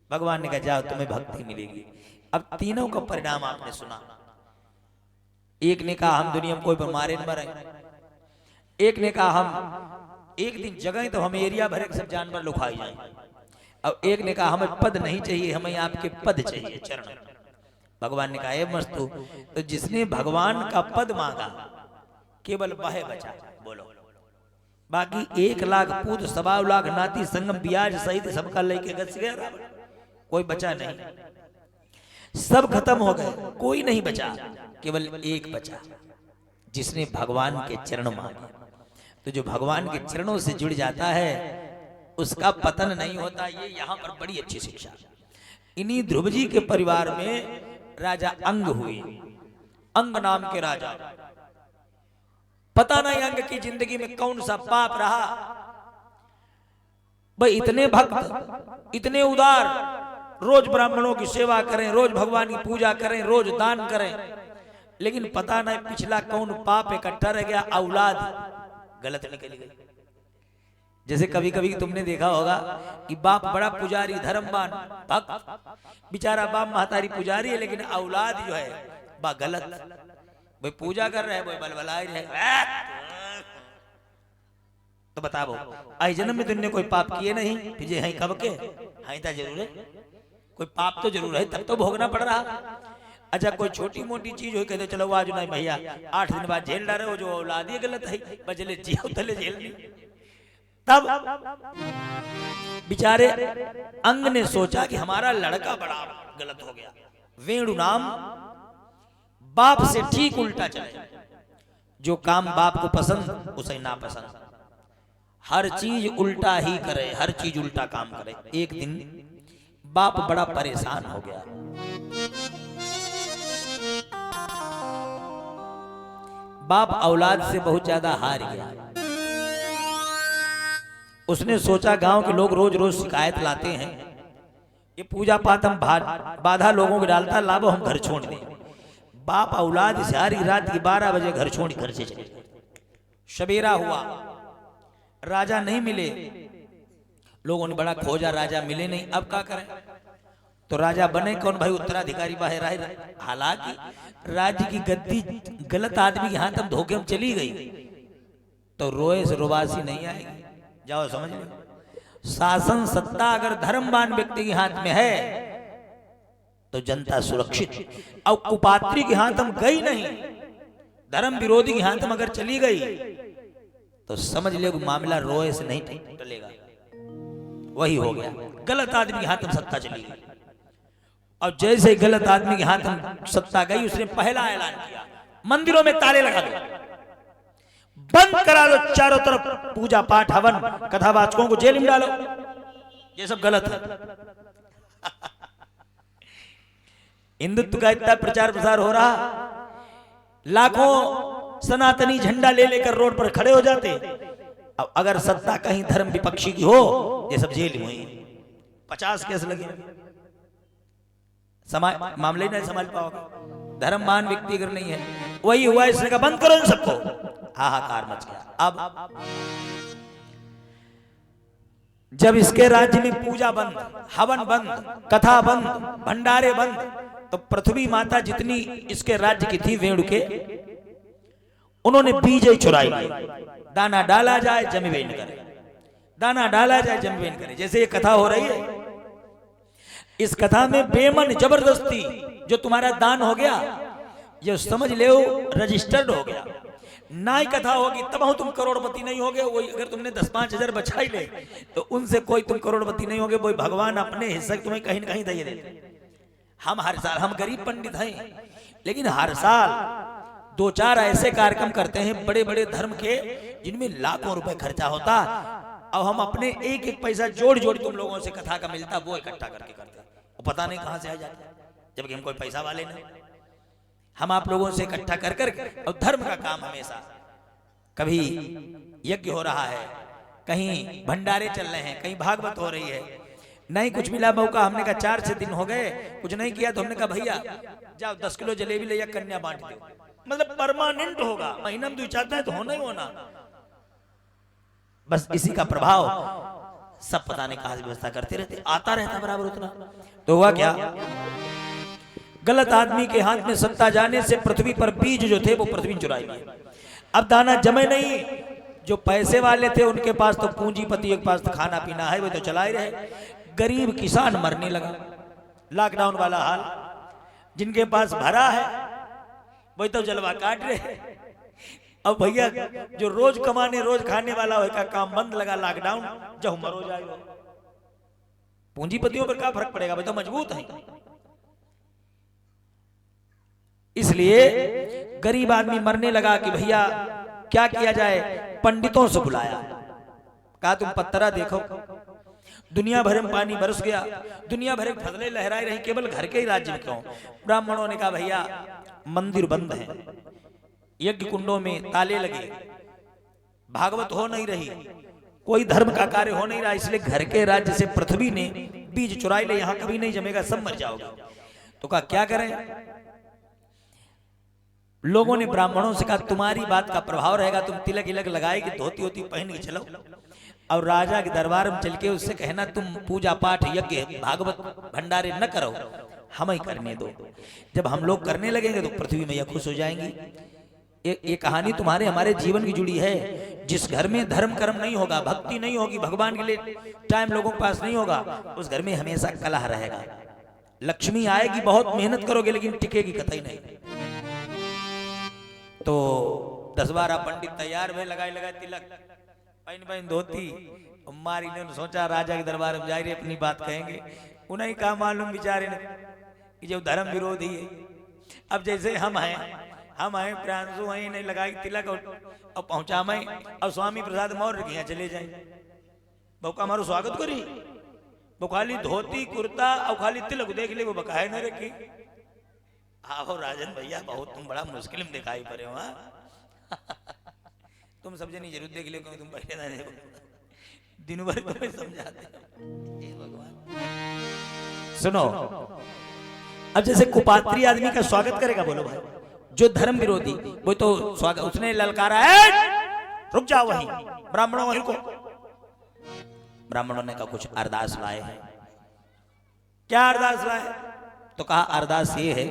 भगवान ने कहा जाओ तुम्हें भक्ति मिलेगी। अब तीनों का परिणाम आपने सुना। एक ने कहा हम दुनिया में कोई पर मारे न मरे, एक ने कहा हम एक दिन जगह तो हमें एरिया भरे सब जानवर लुभाई जाए, और एक ने कहा हमें पद नहीं चाहिए, हमें आपके पद चाहिए, चरण। भगवान ने कहा ए मस्तु, तो जिसने भगवान का पद मांगा केवल वह बचा। बोलो, बाकी 1 लाख पूत 1.25 लाख नाती संगम ब्याज सहित सबका लेके गस गया रावण, कोई बचा नहीं। सब खत्म हो गए, कोई नहीं बचा, केवल एक बचा जिसने भगवान के चरण मांगे। तो जो भगवान के चरणों से जुड़ जाता है उसका पतन नहीं होता। ये यहाँ पर बड़ी अच्छी शिक्षा। इन्हीं ध्रुव जी के परिवार में राजा अंग हुए। अंग नाम के राजा, पता नहीं अंग की जिंदगी में कौन सा पाप रहा, भाई इतने भक्त, इतने उदार, रोज ब्राह्मणों की सेवा करें, रोज भगवान की पूजा करें, रोज दान करें, लेकिन पता नहीं पिछला कौन पाप इकट्ठा रह गया, औलाद गलत निकल गई। जैसे कभी कभी तुमने देखा होगा कि बाप बड़ा पुजारी, धर्मवान भक्त, बेचारा बाप महतारी पुजारी है, लेकिन औलाद जो है बा गलत, भाई पूजा कर रहे हैं, भाई बलबला रहे। तो बताओ आई जन्म में तुमने कोई पाप किए नहीं, फिर ये कब के हैं जरूर है, कोई पाप तो जरूर है, तब तो भोगना पड़ रहा। अच्छा कोई छोटी मोटी चीज हो कहते चलो आज नहीं भैया 8 दिन बाद जेल डाले, वो जो औलाद ही गलत है, बचले जियो तले जेल नहीं। तब बेचारे अंग ने सोचा कि हमारा लड़का बड़ा गलत हो गया। वेणु नाम बाप से ठीक उल्टा चले, जो काम बाप को पसंद उसे ना पसंद, हर चीज उल्टा ही करे, हर चीज उल्टा काम करे। एक दिन बाप बड़ा परेशान हो गया। बाप औलाद से बहुत ज्यादा हार गया। उसने सोचा गांव के लोग रोज रोज शिकायत लाते हैं, ये पूजा पाठ हम बाधा लोगों को डालता, लाभ हम घर छोड़ दें। बाप औलाद सारी रात की 12 बजे घर छोड़ घर से चले। सवेरा हुआ, राजा नहीं मिले, लोगों ने बड़ा खोजा, राजा मिले नहीं, अब क्या करें। तो राजा बने कौन भाई, उत्तराधिकारी बाहर आए। हालांकि राज्य की गद्दी गलत आदमी के हाथ में धोखे में चली गई तो रोए से रोबासी नहीं आएगी। जाओ समझ लो, शासन सत्ता अगर धर्मवान व्यक्ति के हाथ में है तो जनता सुरक्षित, और कुपात्री के हाथ में गई नहीं, धर्म विरोधी के हाथ में अगर चली गई तो समझ ले मामला रोए से नहीं टलेगा। वही हो गया, गलत आदमी के हाथ में सत्ता चली गई। और जैसे गलत आदमी के हाथ में सत्ता गई, उसने पहला ऐलान किया, मंदिरों में ताले लगा दो, बंद करा दो चारों तरफ पूजा पाठ हवन, कथावाचकों को जेल में डालो, ये सब गलत है। हिंदुत्व का इतना प्रचार प्रसार हो रहा, लाखों सनातनी झंडा ले लेकर रोड पर खड़े हो जाते। अब अगर सत्ता कहीं धर्म विपक्षी की हो, ये सब जेल में 50 केस लगे, मामले नहीं समझ पाओगे। धर्मवान व्यक्ति अगर नहीं है, वही हुआ, इसने कहा बंद करो इन सबको, हाहाकार मच गया। अब जब इसके राज्य में पूजा बंद, हवन बंद, कथा बंद, भंडारे बंद, तो पृथ्वी माता जितनी इसके राज्य की थी वेणु के, उन्होंने बीज ही चुराई। दाना डाला जाए जमीन करे, दाना डाला जाए जमीन करे। जैसे ये कथा हो रही है, इस कथा में बेमन जबरदस्ती जो तुम्हारा दान हो गया, ये समझ ले रजिस्टर्ड हो गया। ना ही कथा होगी तब हो तुम करोड़पति नहीं होगे। वही अगर तुमने 10-5 हजार बचाई ले तो उनसे कोई तुम करोड़पति नहीं होगे। वही भगवान अपने हिस्से तुम्हें कहीं ना कहीं दे देते। हम हर साल, हम गरीब पंडित हैं, लेकिन हर साल 2-4 ऐसे कार्यक्रम करते हैं बड़े बड़े धर्म के, जिनमें लाखों रुपए खर्चा होता, और हम अपने एक एक पैसा जोड़ जोड़ तुम लोगों से कथा का मिलता वो इकट्ठा करके करते, वो पता नहीं कहां से आ जाता, जबकि हम कोई पैसा वाले नहीं। हम आप लोगों से इकट्ठा कर कर, और धर्म का काम हमेशा, कभी यज्ञ हो रहा है, कहीं भंडारे चल रहे हैं, कहीं भागवत हो रही है, नहीं कुछ मिला मौका, हमने कहा 4 से दिन हो गए कुछ नहीं किया, तो हमने कहा भैया जाओ 10 किलो जलेबी ले या कन्या बांट दो। मतलब परमानेंट होगा, महीना में 2-4 दिन तो होना ही होना। बस इसी का प्रभाव सब पता नहीं कहां से व्यवस्था करते रहते, आता रहता बराबर उतना। तो हुआ क्या, गलत आदमी के हाथ में सत्ता जाने से पृथ्वी पर बीज जो थे वो पृथ्वी चुराई लिए। अब दाना जमे नहीं, जो पैसे वाले थे उनके पास तो पूंजीपति के पास तो खाना पीना है, वे तो चला ही रहे। गरीब किसान मरने लगा, लॉकडाउन वाला हाल। जिनके पास भरा है वही तो जलवा काट रहे। अब भैया जो रोज कमाने रोज खाने वाला हो का काम बंद लगा, लॉकडाउन, जब मर हो जाएगा। पूंजीपतियों पर क्या फर्क पड़ेगा, भाई तो मजबूत है। इसलिए गरीब आदमी मरने लगा कि भैया क्या किया जाए। पंडितों से बुलाया, कहा तुम पत्तरा देखो, दुनिया भर में पानी बरस गया, दुनिया भर की फसलें लहराई रही, केवल घर के ही राज्य में क्यों? ब्राह्मणों ने कहा भैया मंदिर बंद है, यज्ञ कुंडों में ताले लगे, भागवत हो नहीं रही, कोई धर्म का कार्य हो नहीं रहा, इसलिए घर के राज्य से पृथ्वी ने बीज चुराई ले, यहां कभी नहीं जमेगा, सब मर जाओगे। तो कहा क्या करें? लोगों ने ब्राह्मणों से कहा तुम्हारी बात का प्रभाव रहेगा, तुम तिलक इलक लगाए कि धोती होती पहन के चलो और राजा के दरबार में चल के उससे कहना तुम पूजा पाठ यज्ञ भागवत भंडारे न करो, हम ही करने दो। जब हम लोग करने लगेंगे तो पृथ्वी मैया खुश हो जाएंगी। ये कहानी तुम्हारे हमारे जीवन की जुड़ी है। जिस घर में धर्म कर्म नहीं होगा, भक्ति नहीं होगी, भगवान के लिए टाइम लोगों के पास नहीं होगा, उस घर में हमेशा कलह रहेगा। लक्ष्मी आएगी, बहुत मेहनत करोगे लेकिन टिकेगी कतई नहीं। तो 10-12 पंडित तैयार हुए, लगाए तिलक, पहन धोती, मारी ने सोचा राजा के दरबार में जा रहे अपनी बात कहेंगे। उन्हें कहा मालूम बेचारे ने कि जो धर्म विरोधी है। अब जैसे हम आए प्रांशु हैं, नहीं लगाई तिलक और पहुंचा मैं और स्वामी प्रसाद मौर्य के यहाँ चले जाए, बका हमारो स्वागत करी, वो खाली धोती कुर्ता और खाली तिलक देख ले, वो बकाए न रखी। आओ राजन भैया, बहुत तुम बड़ा मुश्किल में दिखाई पड़े हो। तुम सब जनी जरूर देख ले, तुम पहले ना देखो, दिन भर तुम्हें समझाते हे भगवान। सुनो, अब जैसे कुपात्री आदमी का स्वागत करेगा, बोलो भाई, जो धर्म विरोधी वो तो स्वागत, उसने ललकारा है रुक जाओ वहीं, ब्राह्मणों वहीं को। ब्राह्मणों ने कहा कुछ अरदास लाए हैं। क्या अरदास लाए? तो कहा अरदास ये है,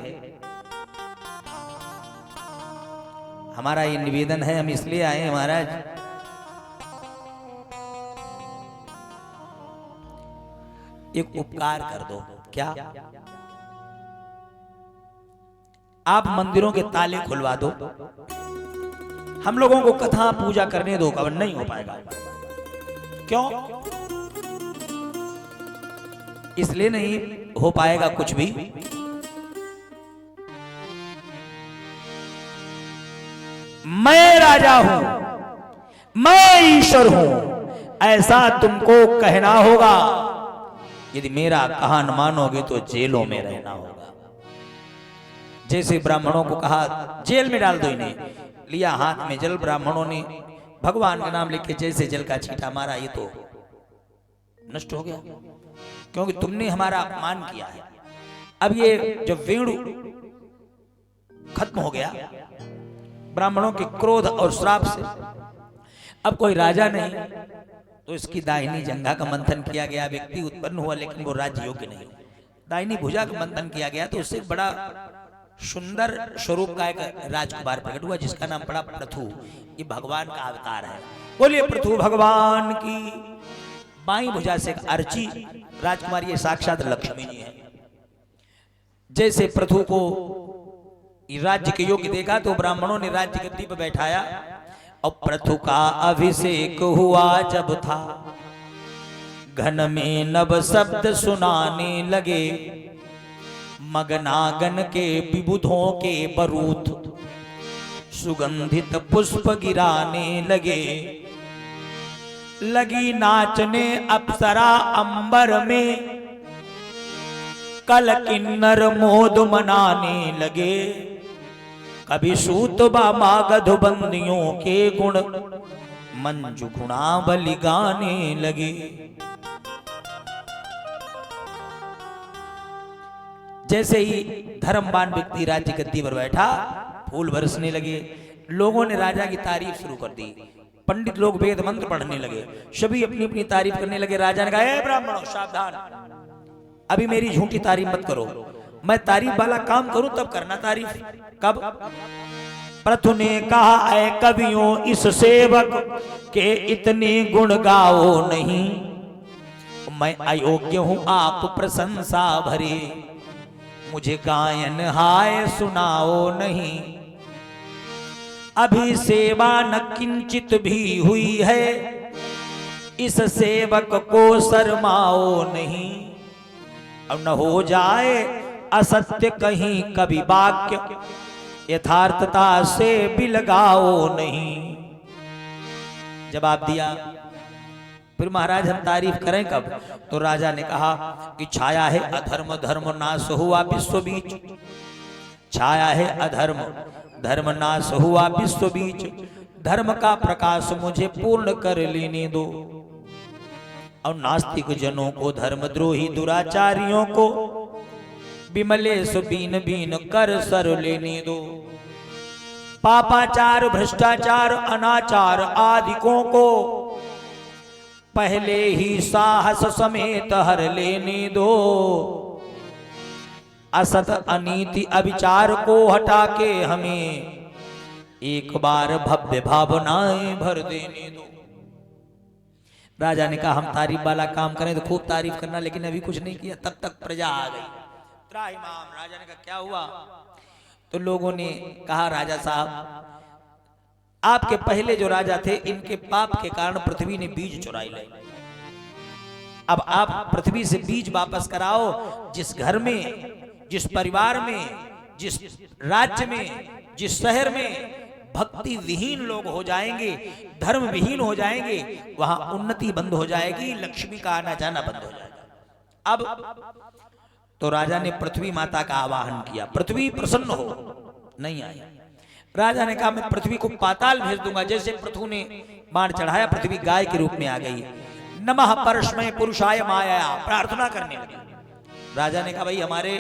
हमारा ये निवेदन है, हम इसलिए आए हैं महाराज, एक उपकार कर दो। क्या? आप मंदिरों के ताले खुलवा दो, हम लोगों को कथा पूजा करने दो। कवन नहीं हो पाएगा। क्यों? इसलिए नहीं हो पाएगा कुछ भी, मैं राजा हूं, मैं ईश्वर हूं, ऐसा तुमको कहना होगा। यदि मेरा कहा न मानोगे तो जेलों में रहना होगा। जैसे ब्राह्मणों को कहा जेल में डाल दो इन्हें, लिया हाथ में जल, ब्राह्मणों ने भगवान का नाम लिख के जैसे जल का छींटा मारा, ये तो नष्ट हो गया, क्योंकि तुमने हमारा अपमान किया है। अब ये जब वेणु खत्म हो गया ब्राह्मणों के क्रोध और श्राप से, अब कोई राजा नहीं, तो इसकी दाहिनी जंघा का मंथन किया गया, व्यक्ति उत्पन्न हुआ लेकिन वो राज्य योग्य नहीं। दाहिनी भुजा का मंथन किया गया तो उससे बड़ा सुंदर स्वरूप का एक राजकुमार प्रकट हुआ जिसका नाम पड़ा पृथु। ये भगवान का अवतार है। बोलिए पृथु भगवान की। बाई भुजा से एक अर्ची राजकुमारी, ये साक्षात लक्ष्मी जी है। जैसे पृथु को राज्य के योग्य देखा तो ब्राह्मणों ने राज्य गद्दी पर बैठाया और पृथु का अभिषेक हुआ जब था, घन में नव शब्द सुनाने लगे, मगनागन के विबुधों के बरूथ सुगंधित पुष्प गिराने लगे, लगी नाचने अप्सरा अंबर में, कल किन्नर मोद मनाने लगे, कभी सूत बामा गधबंदियों के गुण मंजू गुणावली गाने लगे। जैसे ही धर्मवान व्यक्ति राज्य गद्दी पर बैठा, फूल बरसने लगे, लोगों ने राजा की तारीफ शुरू कर दी, पंडित लोग वेद मंत्र पढ़ने लगे, सभी अपनी अपनी तारीफ करने लगे। राजा ने कहा ए ब्राह्मणों सावधान, अभी मेरी झूठी तारीफ मत करो, मैं तारीफ वाला काम करूं तब करना तारीफ। कब? पृथु ने कहा ऐ कवियों इस सेवक के इतने गुण गाओ नहीं, मैं अयोग्य हूं आप प्रशंसा भरे, मुझे गायन हाय सुनाओ नहीं, अभी सेवा न किंचित भी हुई है, इस सेवक को शर्माओ नहीं, अब न हो जाए असत्य कहीं कभी वाक्य, यथार्थता से बिलगाओ नहीं। जवाब दिया फिर महाराज हम तारीफ करें कब? तो राजा ने कहा कि छाया है अधर्म धर्म नाश हुआ विश्व बीच, छाया है अधर्म धर्म नाश हुआ विश्व बीच, धर्म का प्रकाश मुझे पूर्ण कर लेने दो। और नास्तिक जनों को, धर्मद्रोही दुराचारियों को विमलेश बीन बीन कर सर लेने दो। पापाचार भ्रष्टाचार अनाचार आदिकों को पहले ही साहस समेत हर लेने दो। असत अनीति अविचार को हटा के हमें एक बार भव्य भावनाएं भर देने दो। राजा ने कहा हम तारीफ वाला काम करें तो खूब तारीफ करना, लेकिन अभी कुछ नहीं किया। तब तक प्रजा आ गई। त्राहिमाम राजा ने कहा क्या हुआ? तो लोगों ने कहा राजा साहब आपके पहले जो राजा थे इनके पाप के कारण पृथ्वी ने बीज चुराई ले। अब आप पृथ्वी से बीज वापस कराओ। जिस घर में, जिस परिवार में, जिस राज्य में, जिस शहर में भक्ति विहीन लोग हो जाएंगे, धर्म विहीन हो जाएंगे, वहां उन्नति बंद हो जाएगी, लक्ष्मी का आना जाना बंद हो जाएगा। अब तो राजा ने पृथ्वी माता का आवाहन किया। पृथ्वी प्रसन्न हो, नहीं आई। राजा ने कहा मैं पृथ्वी को पाताल भेज दूंगा। जैसे पृथ्वी ने बाण चढ़ाया, पृथ्वी गाय के रूप में आ गई। नमः परस्मै पुरुषाय माया, प्रार्थना करने लगी। राजा ने कहा भाई हमारे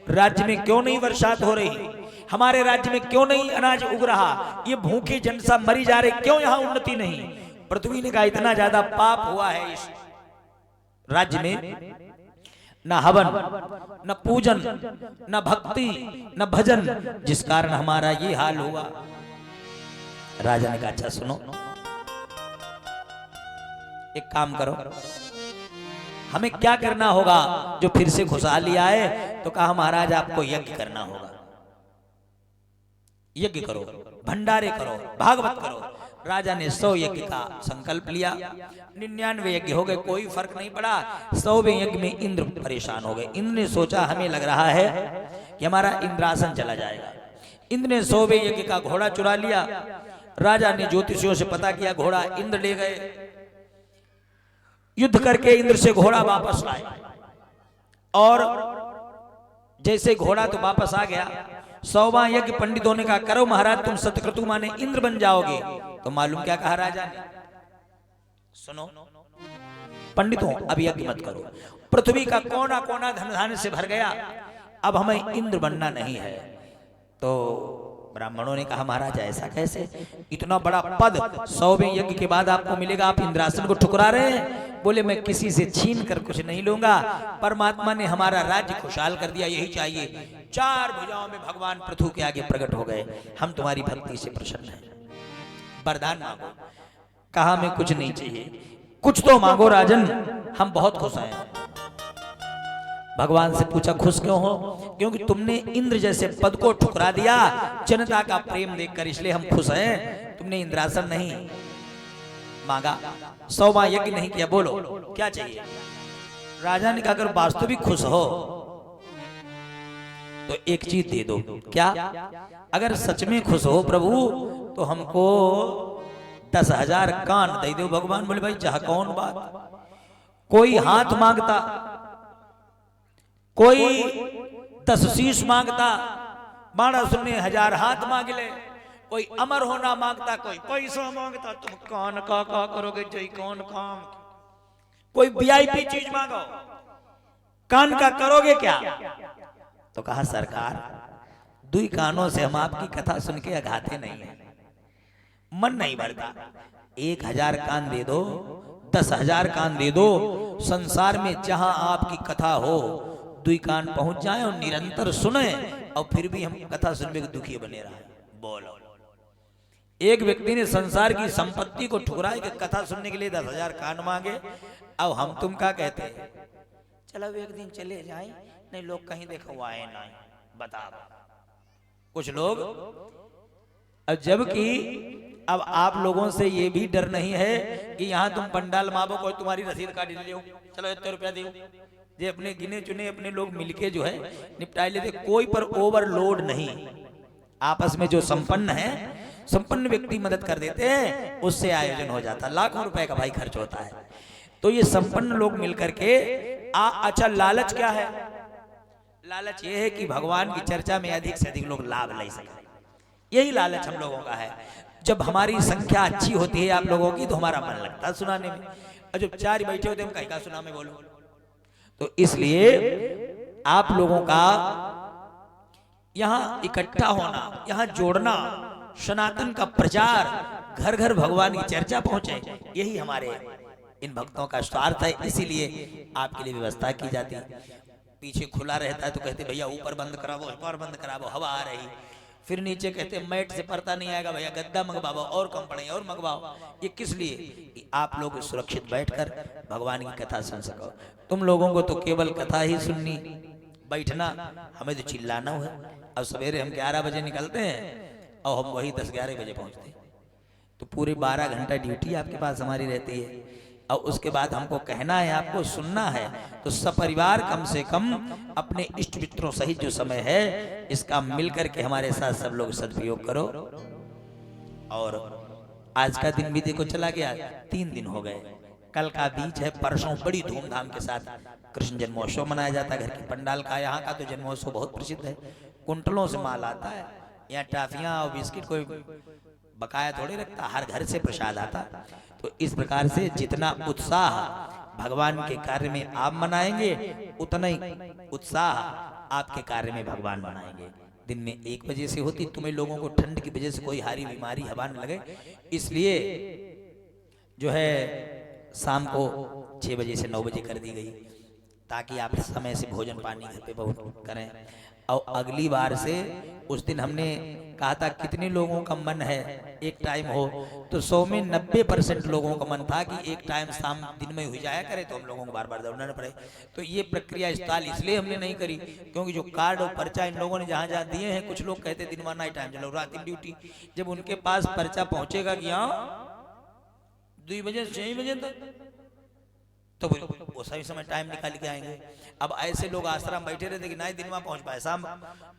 राज्य में क्यों नहीं वर्षात हो रही, हमारे राज्य में क्यों नहीं अनाज उग रहा, ये भूखे जनता मरी जा रहे, क्यों यहाँ उन्नति नहीं? पृथ्वी ने कहा इतना ज्यादा पाप हुआ है इस राज्य में, न हवन, न पूजन, न भक्ति, न भजन, जिस कारण हमारा ये हाल हुआ। राजा ने कहा अच्छा सुनो, एक काम करो, हमें क्या करना होगा जो फिर से खुशहाली आए? तो कहा महाराज आपको यज्ञ करना होगा। यज्ञ करो, भंडारे करो, भागवत करो। राजा ने 100 यज्ञ का संकल्प लिया। 99 यज्ञ हो गए, कोई फर्क नहीं पड़ा। 100वें यज्ञ में इंद्र परेशान हो गए। इंद्र ने सोचा हमें लग रहा है कि हमारा इंद्रासन चला जाएगा। इंद्र ने 100वें यज्ञ का घोड़ा चुरा लिया। राजा ने ज्योतिषियों से पता किया, घोड़ा इंद्र ले गए। युद्ध करके इंद्र से घोड़ा वापस लाए, और जैसे घोड़ा तो वापस आ गया। 100वां यज्ञ पंडितों ने कहा करो महाराज, तुम सतक्रतु माने इंद्र बन जाओगे। तो मालूम क्या कहा राजा ने? सुनो पंडितों, अब यज्ञ मत करो। पृथ्वी का कोना कोना धन धान्य से भर गया, अब हमें इंद्र बनना नहीं है। तो ब्राह्मणों ने कहा महाराज ऐसा कैसे, इतना बड़ा पद 100वें यज्ञ के बाद आपको मिलेगा, आप इंद्रासन को ठुकरा रहे हैं? बोले मैं किसी से छीन कर कुछ नहीं लूंगा, परमात्मा ने हमारा राज्य खुशहाल कर दिया, यही चाहिए। 4 भुजाओं में भगवान पृथु के आगे प्रकट हो गए, हम तुम्हारी भक्ति से प्रसन्न हैं, वरदान मांगो। कहा हमें कुछ नहीं चाहिए, कुछ तो मांगो राजन, हम बहुत खुश हैं। भगवान से पूछा खुश क्यों हो? क्योंकि तुमने इंद्र जैसे पद को ठुकरा दिया जनता का प्रेम देखकर, इसलिए हम खुश हैं। तुमने इंद्रासन नहीं मांगा, 100वां यज्ञ नहीं किया, बोलो क्या चाहिए? राजा ने कहा अगर वास्तविक खुश हो तो एक चीज दे दो। क्या? अगर सच में खुश हो प्रभु तो हमको 10,000 कान दे दो। भगवान बोले भाई चाह कौन बात, कोई हाथ मांगता, कोई 10 शीश मांगता, बाणासुर ने 1000 हाथ मांग ले। कोई अमर होना मांगता, कोई पैसा मांगता, तुम कान का करोगे जय कौन काम? कोई वीआईपी चीज मांगो, कान का करोगे क्या? तो कहा सरकार 2 कानों से हम आपकी कथा सुन के अघाते नहीं है, मन नहीं भरता। 1000 कान दे दो, 10,000 कान दे दो, संसार में जहां आपकी कथा हो 2 कान पहुंच जाए और निरंतर सुने, और फिर भी हम कथा सुनने के दुखी बने रहे। बोलो, एक व्यक्ति ने संसार की संपत्ति को ठुकराए कि कथा सुनने के लिए 10,000 कान मांगे। अब हम तुम क्या कहते हैं? चलो एक दिन चले जाए, नहीं लोग कहीं देखो आए नहीं, बताओ। कुछ लोग, अब जबकि अब आप लोगों से ये भी डर नहीं है कि यहाँ तुम पंडाल मावो, कोई तुम्हारी रसीद काट ले, चलो इतने रुपया दो। ये अपने गिने चुने अपने लोग मिलके जो है निपटाए लेते, कोई पर ओवरलोड नहीं। आपस में जो संपन्न है, संपन्न व्यक्ति मदद कर देते हैं, उससे आयोजन हो जाता, लाखों रुपए का भाई खर्च होता है। तो ये संपन्न लोग मिलकर के अच्छा लालच क्या है? लालच ये है कि भगवान की चर्चा में अधिक से अधिक लोग लाभ ले सकें। यही लालच हम लोगों का है। जब हमारी संख्या अच्छी होती है आप लोगों की तो हमारा मन लगता है सुनाने में, और जब चार बैठे होते हैं हम कहीं का सुना में बोलो। तो इसलिए आप लोगों का यहाँ इकट्ठा होना, यहाँ जोड़ना, सनातन का प्रचार, घर घर भगवान की चर्चा पहुंचे, यही हमारे इन भक्तों का स्वार्थ है। इसीलिए आपके लिए व्यवस्था की जाती है। पीछे खुला रहता है तो कहते भैया ऊपर बंद करावो, ऊपर बंद करावो, हवा आ रही। फिर नीचे कहते मैट से पर्दा नहीं आएगा, भैया गद्दा मंगवाओ और कंपनी और मंगवाओ। ये किस लिए? कि आप लोग सुरक्षित बैठकर भगवान की कथा सुन सको। तुम लोगों को तो केवल कथा ही सुननी, बैठना, हमें तो चिल्लाना है। अब सवेरे हम 11 बजे निकलते हैं और हम वही 10-11 बजे पहुंचते हैं। तो पूरे 12 घंटा ड्यूटी आपके पास हमारी रहती है। और उसके बाद हमको कहना है, आपको सुनना है। तो सपरिवार कम से कम अपने इष्ट मित्रों सहित जो समय है इसका मिलकर के हमारे साथ सब लोग सदुपयोग करो। और आज का दिन भी देखो चला गया, 3 दिन हो गए। कल का बीच है, परसों बड़ी धूमधाम के साथ कृष्ण जन्मोत्सव मनाया जाता है। घर की पंडाल का यहाँ का तो जन्मोत्सव बहुत प्रसिद्ध है। कुंटलों से माल आता है, यहाँ टाफियाँ और बिस्किट कोई बकाया थोड़ी रखता, हर घर से प्रसाद आता। तो इस प्रकार से जितना उत्साह भगवान के कार्य में आप मनाएंगे उतना ही उत्साह आपके कार्य में भगवान मनाएंगे। दिन में 1 बजे से होती, तुम्हें लोगों को ठंड की वजह से कोई हारी बीमारी हवा न लगे, इसलिए जो है शाम को 6 बजे से 9 बजे कर दी गई, ताकि आप समय से भोजन पानी घर पे बहुत करें। और अगली बार से उस दिन हमने कहा था कितने लोगों का मन है एक टाइम हो, तो 100 में 90% लोगों का मन था कि एक टाइम शाम दिन में हो जाया करे, तो हम लोगों को बार बार दौड़ना न पड़े। तो ये प्रक्रिया स्थल इसलिए हमने नहीं करी क्योंकि जो कार्ड और पर्चा इन लोगों ने जहाँ जहाँ दिए हैं, कुछ लोग कहते दिन माना टाइम चलो रात की ड्यूटी, जब उनके पास पर्चा पहुंचेगा कि हाँ 2 बजे से 6 बजे तक, तो वो सही समय टाइम निकाल के आएंगे। अब ऐसे लोग आश्रम बैठे रहते कि नहीं दिन में पहुंच पाए शाम,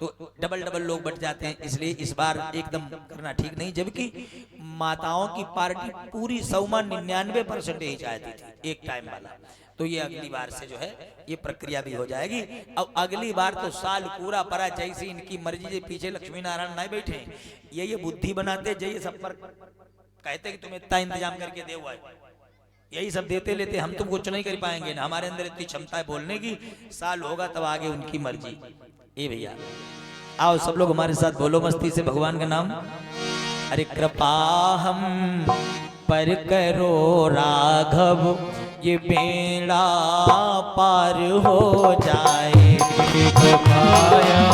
तो डबल लोग बढ़ जाते हैं। इसलिए इस बार एकदम करना ठीक नहीं, जबकि माताओं की पार्टी पूरी 99% ही चाहती थी एक टाइम वाला। तो ये अगली बार से जो है ये प्रक्रिया भी हो जाएगी। अब अगली बार तो साल पूरा परा, जैसी इनकी मर्जी से पीछे लक्ष्मी नारायण नहीं बैठे, ये बुद्धि बनाते जैसे सब पर कहते कि तुम इतना इंतजाम करके दे हुआ है, यही सब देते लेते हम तुम कुछ नहीं कर पाएंगे ना, हमारे अंदर इतनी क्षमता है बोलने की, साल होगा तब आगे उनकी मर्जी। ए भैया आओ सब लोग हमारे साथ बोलो मस्ती से भगवान का नाम। अरे कृपा हम पर करो राघव, ये बेड़ा पार हो जाए। कृपाया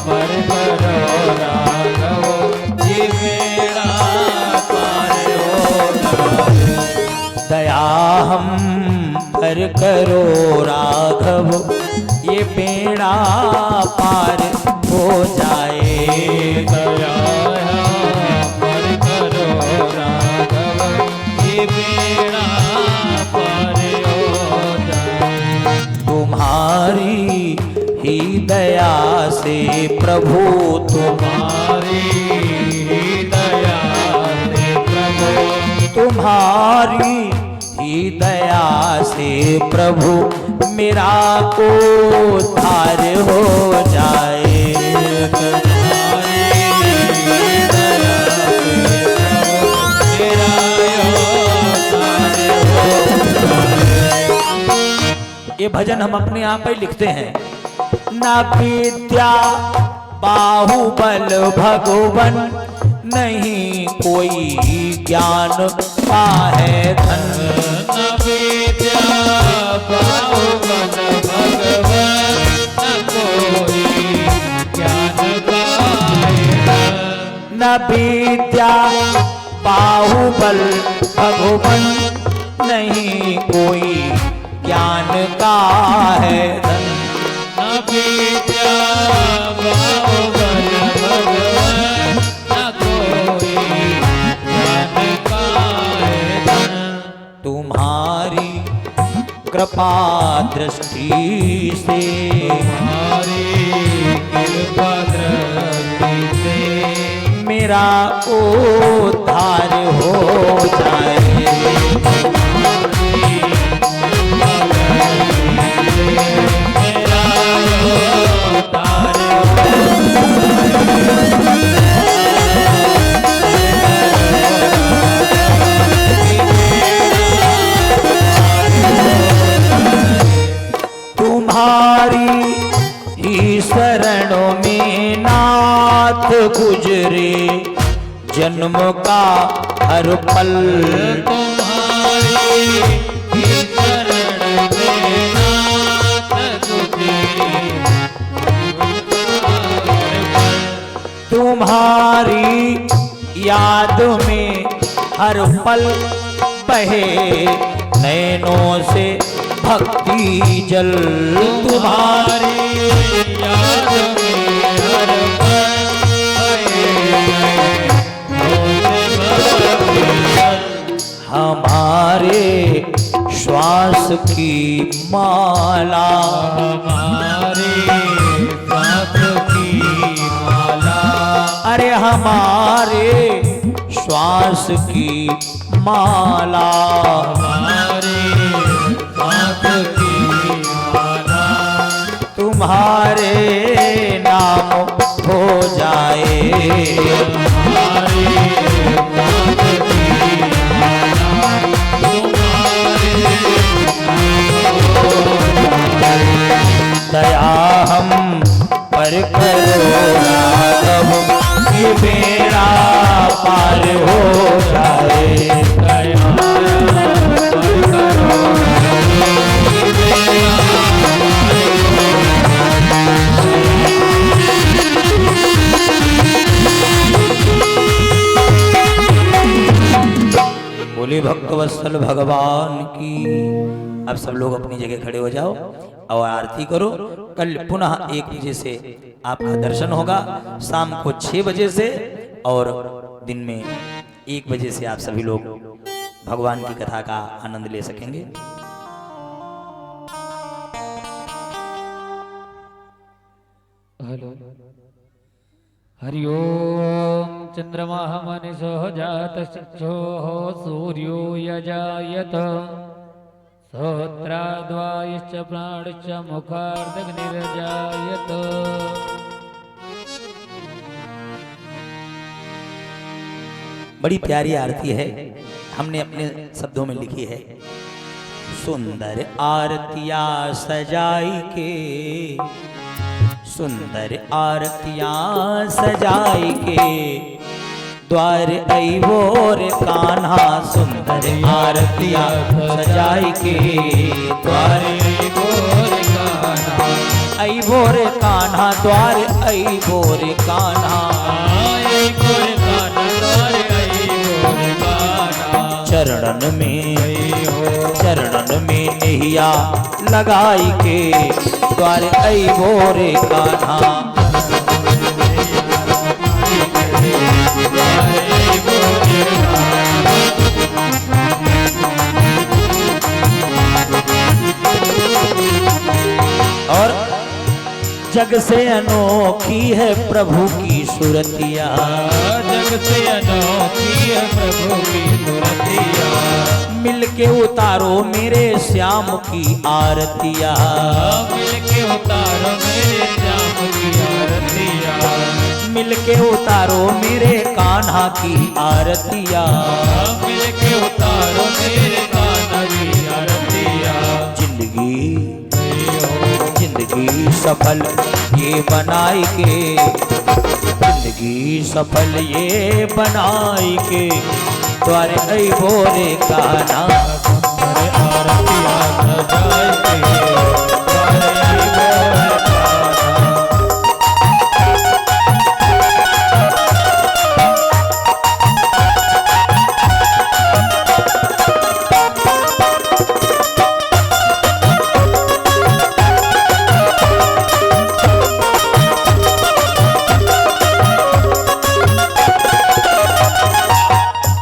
पर करो राघव, ये बेड़ा पार हो जाए। दया हम पर करो राघव, ये बेड़ा पार हो जाए। दया पर करो राघव, ये बेड़ा पार हो जाए। तुम्हारी ही दया से प्रभु, तुम्हारी ही दया से प्रभु, तुम्हारी ही दया से प्रभु मेरा उद्धार हो जाए। तुम्हारी दया से प्रभु मेरा उद्धार हो जाए। ये भजन हम अपने आप ही लिखते हैं। ना विद्या बाहुबल भगवन, नहीं कोई ज्ञान पाए धन। न विद्या बाहुबल भगवन, न कोई ज्ञान पाए धन। न विद्या बाहुबल भगवन, नहीं कोई ज्ञान का है धन। न विद्या बाहुबल भगवन, न कोई ज्ञान पाए धन। तुम्हारी कृपा दृष्टि से, तुम्हारी कृपा दृष्टि से मेरा उद्धार हो जाए। तुम्हारी गुजरे जन्म का हर पल। तुम्हारी ही शरण में नाथ गुजरे तुम्हारी याद में हर पल बहे नैनों से भक्ति जल। तुम्हारी याद में हर पल हमारे श्वास की माला, हमारे साथ की माला, अरे हमारे श्वास की माला, हमारे साथ की माला, तुम्हारे नाम हो जाए। हमारे साथ की माला, तुम्हारे दया हम पर करो राघव, ये बेड़ा पार हो जाए। बोले भक्तवत्सल भगवान की। अब सब लोग अपनी जगह खड़े हो जाओ और आरती करो। कल पुनः 1 बजे से आपका दर्शन होगा, शाम को 6 बजे से, और दिन में 1 बजे से आप सभी लोग भगवान की कथा का आनंद ले सकेंगे। हेलो हरि ओम। चंद्रमा मनिषो जातचक्षो सूर्यो यजायत श्रोत्राद्वायश्च प्राणश्च मुखार्दग्निर्जायत। बड़ी प्यारी आरती है, हमने अपने शब्दों में लिखी है। सुंदर आरतियां सजाई के, सुंदर आरतियां सजाई के, द्वार अइबोर कान्हा। सुंदर आरतियां सजाई के, द्वार बोल कान्हा, अइबोर कान्हा, द्वार अइबोर कान्हा। आए बोल कान्हा, द्वार आई बोल कान्हा। चरणन में नैया लगाई के, द्वार अइबोर कान्हा। और जग से अनोखी है प्रभु की सुरतिया, जग से अनोखी है प्रभु की सुरतिया। मिलके उतारो मेरे श्याम की आरतिया, मिलके उतारो मेरे श्याम की आरतिया। मिलके उतारो मेरे कान्हा की आरतिया। मिलके उतारो मेरे कान्हा की आरतिया। जिंदगी सफल ये बनाई के, जिंदगी सफल ये बनाई के, द्वार अइबोर कान्हा। आरतिया सजाई के, द्वार अइबोर कान्हा।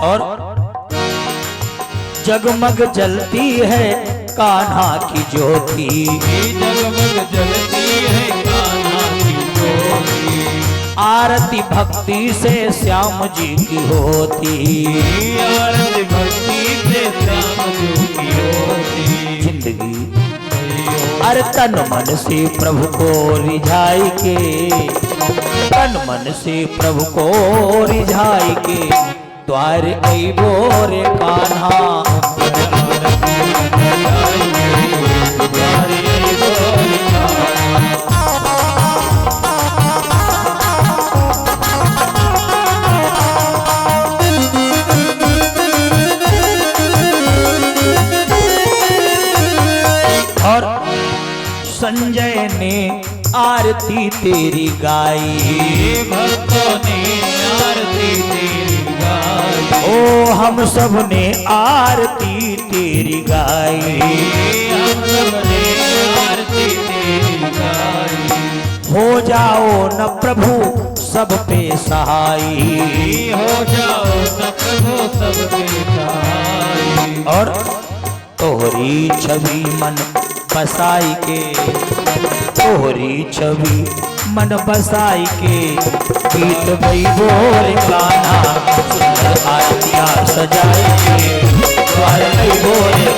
और जगमग जलती है कान्हा की ज्योति, जगमग जलती है कान्हा की ज्योति। आरती भक्ति से श्याम जी की होती, आरती भक्ति से श्याम जी की होती। जिंदगी अरे तन मन से प्रभु को रिझाई के, तन मन से प्रभु को रिझाई के, द्वार अइबोर कान्हा। संजय ने आरती तेरी गाई। भक्तों ने आरती तेरी गाई। ओ हम सब ने आरती तेरी गाई। हम सब ने आरती तेरी गाई। हो जाओ न प्रभु सब पे सहाई। हो जाओ न प्रभु सब पे सहाई। और तोहरी छवि मन बसाई के, तोहरी छवि मन बसाई के, गीत भई बोर गाना सुंदर आरतियाँ सजाई के, द्वार भई बोर